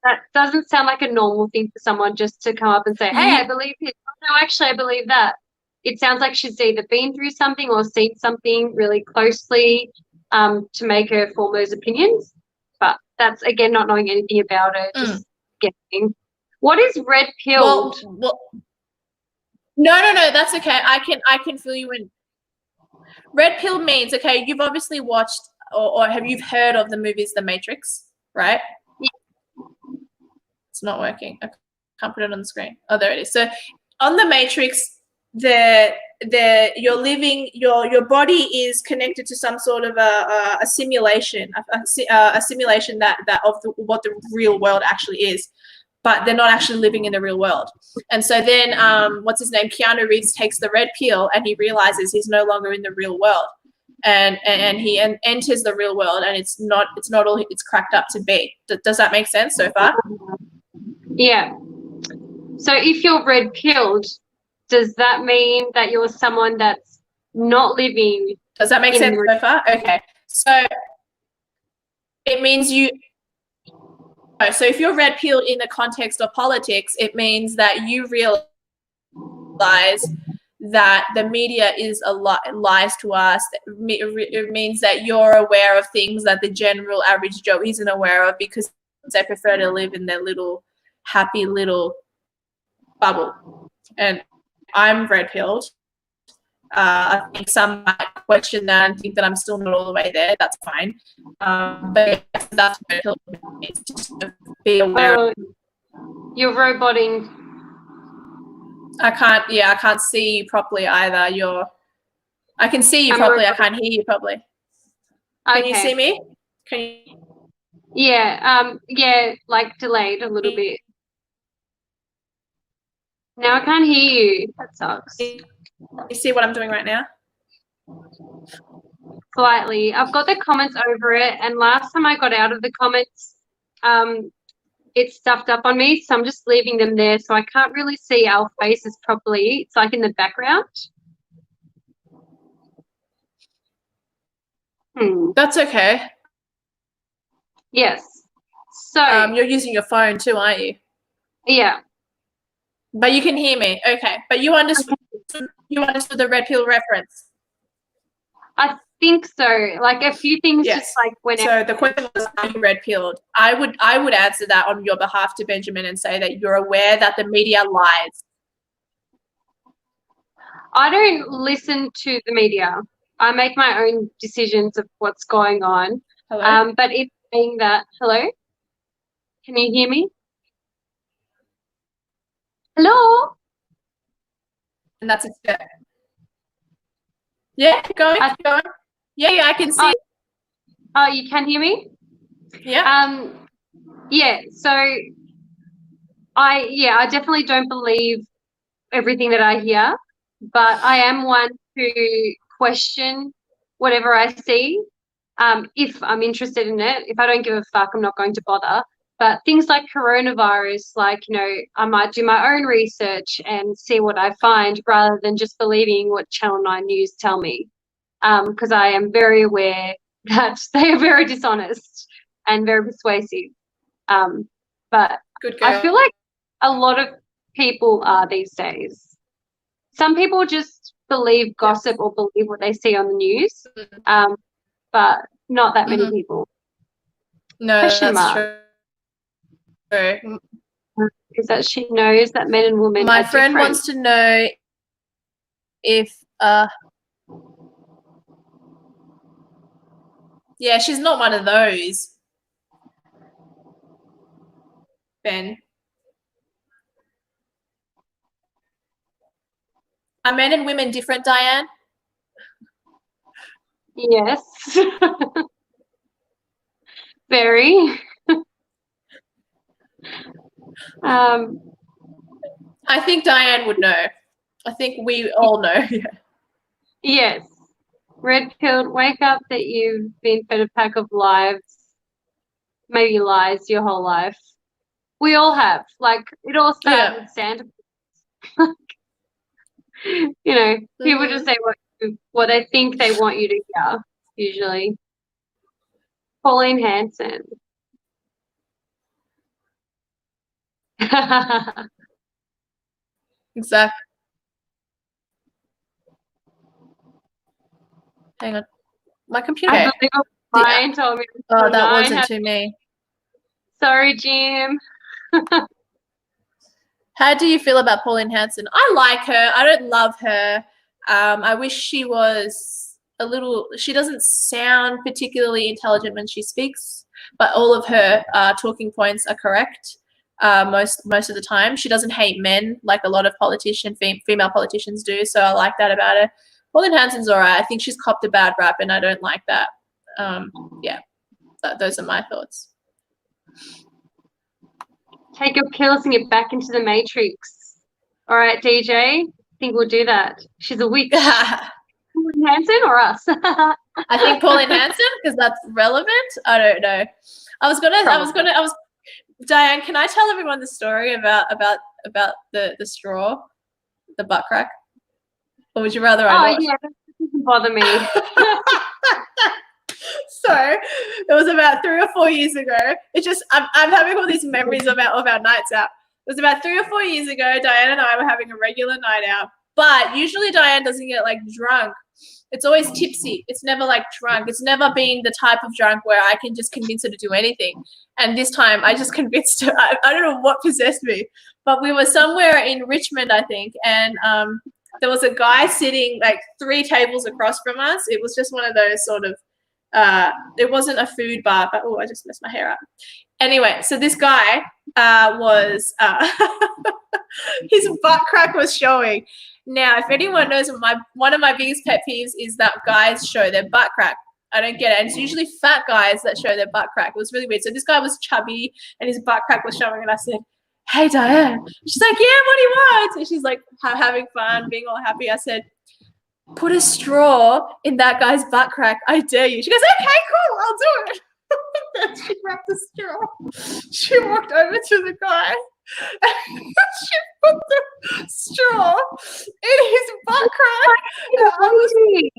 that doesn't sound like a normal thing for someone just to come up and say, hey, I believe this. No, actually, I believe that. It sounds like she's either been through something or seen something really closely to make her form those opinions. But that's, again, not knowing anything about it, just guessing. What is red pilled? Well, no, that's okay. I can fill you in. Red pill means, okay, you've obviously watched or have you heard of the movies The Matrix, right? Yeah. It's not working. I can't put it on the screen. Oh, there it is. So on The Matrix, your body is connected to some sort of a simulation, a simulation that of what the real world actually is. But they're not actually living in the real world. And so then, what's his name? Keanu Reeves takes the red pill, and he realizes he's no longer in the real world, and he enters the real world, and it's not all it's cracked up to be. Does that make sense so far? Yeah. So if you're red pilled, does that mean that you're someone that's not living? Does that make sense so far? Okay. So it means you. So if you're red pilled in the context of politics, it means that you realize that the media is lies to us. It means that you're aware of things that the general average Joe isn't aware of because they prefer to live in their little happy little bubble. And I'm red pilled. I think some might question that and think that I'm still not all the way there. That's fine. But yes, that's red pill means, just to be aware. You're roboting. I can't see you properly either. I can see you properly. I can't hear you properly. Can you see me? Can you? Yeah, like delayed a little bit. Now I can't hear you. That sucks. You see what I'm doing right now? Slightly. I've got the comments over it, and last time I got out of the comments, it stuffed up on me, so I'm just leaving them there, so I can't really see our faces properly. It's like in the background. That's okay. Yes. So you're using your phone too, aren't you? Yeah. But you can hear me. Okay. But you understood the red pill reference. I think so. Like a few things Yes. just like went So the question was, are you red pilled? I would answer that on your behalf to Benjamin and say that you're aware that the media lies. I don't listen to the media. I make my own decisions of what's going on. Hello? But in saying that, hello? Can you hear me? Hello? And that's it. Yeah, keep going. Yeah, I can see. Oh, you can hear me? Yeah. Yeah, so I definitely don't believe everything that I hear, but I am one to question whatever I see. If I'm interested in it. If I don't give a fuck, I'm not going to bother. But things like coronavirus, like, I might do my own research and see what I find rather than just believing what Channel 9 News tell me. Because I am very aware that they are very dishonest and very persuasive. But Good girl. I feel like a lot of people are these days. Some people just believe gossip or believe what they see on the news, but not that many people. No, Question that's mark. true. Is that she knows that men and women My are friend different. wants to know if yeah, she's not one of those. Ben. Are men and women different, Diane? Yes. Very. I think Diane would know. I think we all know. Yes. Red pilled, wake up that you've been fed a pack of maybe lies your whole life. We all have. Like, it all started with Santa. People just say what they think they want you to hear, usually. Pauline Hanson. Exactly. Hang on. My computer. I believe mine told me. Oh, that wasn't to me. Sorry, Jim. How do you feel about Pauline Hanson? I like her. I don't love her. I wish she was she doesn't sound particularly intelligent when she speaks, but all of her talking points are correct most of the time. She doesn't hate men like a lot of female politicians do, so I like that about her. Pauline Hanson's all right. I think she's copped a bad rap, and I don't like that. Yeah, those are my thoughts. Take your pills and get back into the Matrix. All right, DJ. I think we'll do that. She's a witch. Pauline Hanson or us? I think Pauline Hanson, because that's relevant. I don't know. Diane, can I tell everyone the story about the straw, the butt crack? Or would you rather I not? Oh, yeah, that doesn't bother me. So it was about 3 or 4 years ago. It's just I'm having all these memories of our nights out. It was about 3 or 4 years ago. Diane and I were having a regular night out, but usually Diane doesn't get like drunk. It's always tipsy. It's never like drunk. It's never been the type of drunk where I can just convince her to do anything. And this time I just convinced her. I don't know what possessed me, but we were somewhere in Richmond, I think, and there was a guy sitting like 3 tables across from us. It was just one of those sort of It wasn't a food bar, but I just messed my hair up. Anyway, so this guy was his butt crack was showing. Now, if anyone knows, one of my biggest pet peeves is that guys show their butt crack. I don't get it. And it's usually fat guys that show their butt crack. It was really weird. So this guy was chubby and his butt crack was showing, and I said, "Hey, Diane." She's like, "Yeah, what do you want?" And she's like having fun, being all happy. I said, "Put a straw in that guy's butt crack. I dare you." She goes, "Okay, cool, I'll do it." Then she grabbed the straw. She walked over to the guy and she put the straw in his butt crack. I was crying.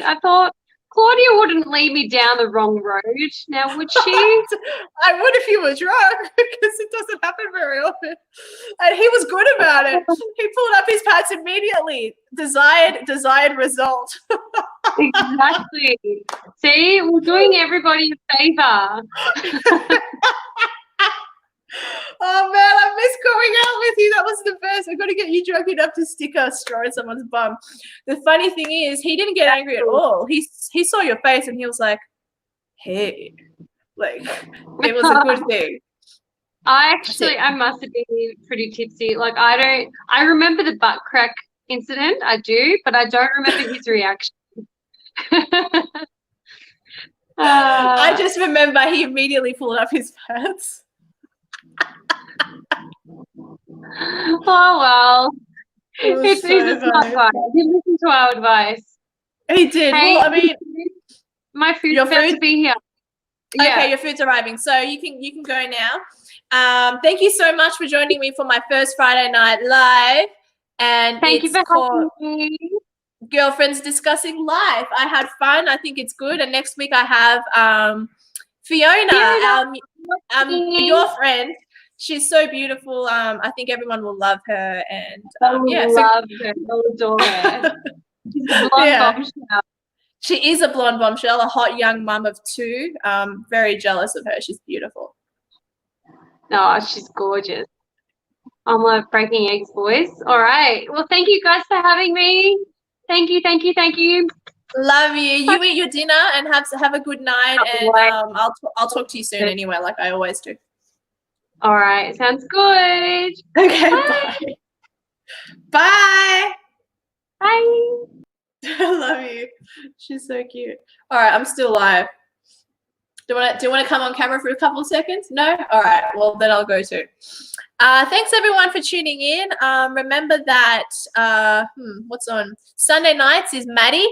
I thought Claudia wouldn't lead me down the wrong road. Now, would she? I would if you were drunk, because it doesn't happen very often. And he was good about it. He pulled up his pants immediately. Desired result. Exactly. See, we're doing everybody a favor. Oh man, I miss going out with you. That was the best. I got to get you drunk enough to stick a straw in someone's bum. The funny thing is, he didn't get angry at all. He saw your face and he was like, "Hey," like it was a good thing. I must have been pretty tipsy. Like I remember the butt crack incident. I do, but I don't remember his reaction. I just remember he immediately pulled up his pants. Oh well, it's not advice. He listened to our advice. He did. Hey, well, I mean, my food's about to be here. Yeah. Okay, your food's arriving, so you can go now. Thank you so much for joining me for my first Friday night live, and thank you for having me. Girlfriends Discussing Life. I had fun. I think it's good. And next week I have Fiona, your friend. She's so beautiful. I think everyone will love her. And love her. I'll adore her. She's a blonde bombshell. She is a blonde bombshell, a hot young mum of two. Very jealous of her. She's beautiful. No, she's gorgeous. I'm like breaking eggs, boys. All right. Well, thank you guys for having me. Thank you. Love you. You eat your dinner and have a good night. And I'll talk to you soon anyway, like I always do. All right. Sounds good. Okay. Bye. Bye. Bye. I love you. She's so cute. All right, I'm still live. Do you want to come on camera for a couple of seconds? No? All right. Well, then I'll go too. Thanks everyone for tuning in. Remember that what's on Sunday nights is Maddie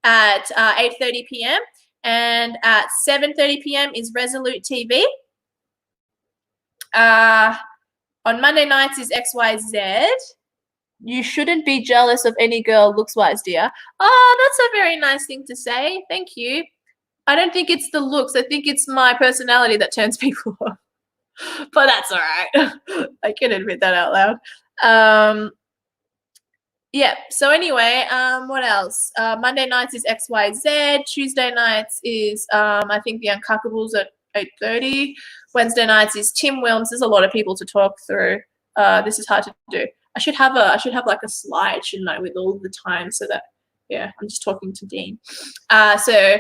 at 8:30 p.m. and at 7:30 p.m. is Resolute TV. On Monday nights is XYZ. You shouldn't be jealous of any girl looks-wise, dear. Oh, that's a very nice thing to say. Thank you. I don't think it's the looks. I think it's my personality that turns people off. But that's all right. I can admit that out loud. Yeah. So anyway, what else? Monday nights is XYZ. Tuesday nights is I think the Uncockables at 8:30. Wednesday nights is Tim Wilms. There's a lot of people to talk through. This is hard to do. I should have like a slide, shouldn't I, with all the time so that I'm just talking to Dean. So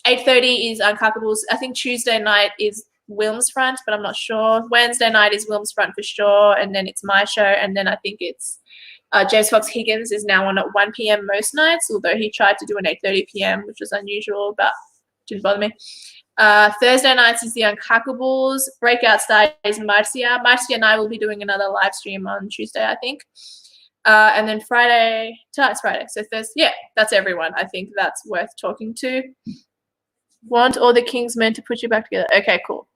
8:30 is Uncockables. I think Tuesday night is Wilms Front, but I'm not sure. Wednesday night is Wilms Front for sure, and then it's my show, and then I think it's James Fox Higgins is now on at 1 p.m. most nights, although he tried to do an 8:30 p.m., which was unusual, but didn't bother me. Thursday nights is the Uncockables. Breakout star is Marcia. Marcia and I will be doing another live stream on Tuesday, I think. And then Friday, tonight's Friday. So Thursday, that's everyone. I think that's worth talking to. Want all the Kingsmen to put you back together. Okay, cool.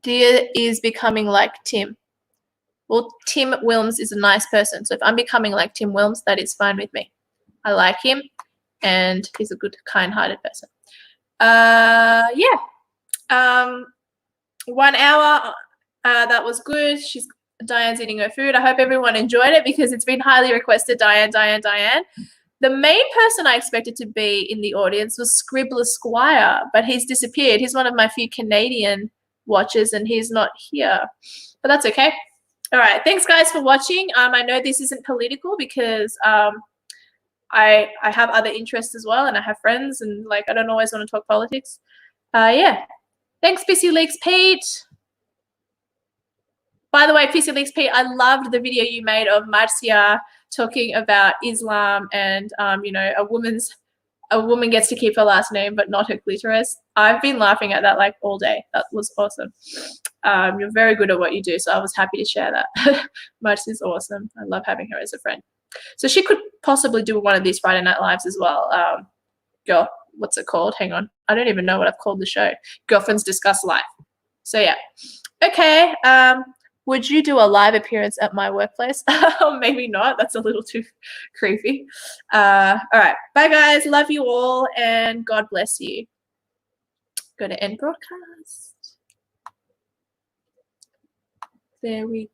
Dia is becoming like Tim. Well, Tim Wilms is a nice person. So if I'm becoming like Tim Wilms, that is fine with me. I like him, and he's a good, kind-hearted person. 1 hour. That was good. Diane's eating her food. I hope everyone enjoyed it because it's been highly requested. Diane. The main person I expected to be in the audience was Scribbler Squire, but he's disappeared. He's one of my few Canadian watchers, and he's not here. But that's okay. All right. Thanks, guys, for watching. I know this isn't political because I have other interests as well, and I have friends, and like I don't always want to talk politics. Yeah. Thanks, Pissy Leaks Pete. By the way, Pissy Leaks Pete, I loved the video you made of Marcia talking about Islam and you know, a woman gets to keep her last name but not her clitoris. I've been laughing at that like all day. That was awesome. You're very good at what you do, so I was happy to share that. Marcia's awesome. I love having her as a friend. So she could possibly do one of these Friday Night Lives as well. Girl, what's it called? Hang on. I don't even know what I've called the show. Girlfriends Discuss Life. So yeah. Okay. Would you do a live appearance at my workplace? Maybe not. That's a little too creepy. All right. Bye, guys. Love you all, and God bless you. Go to end broadcast. There we go.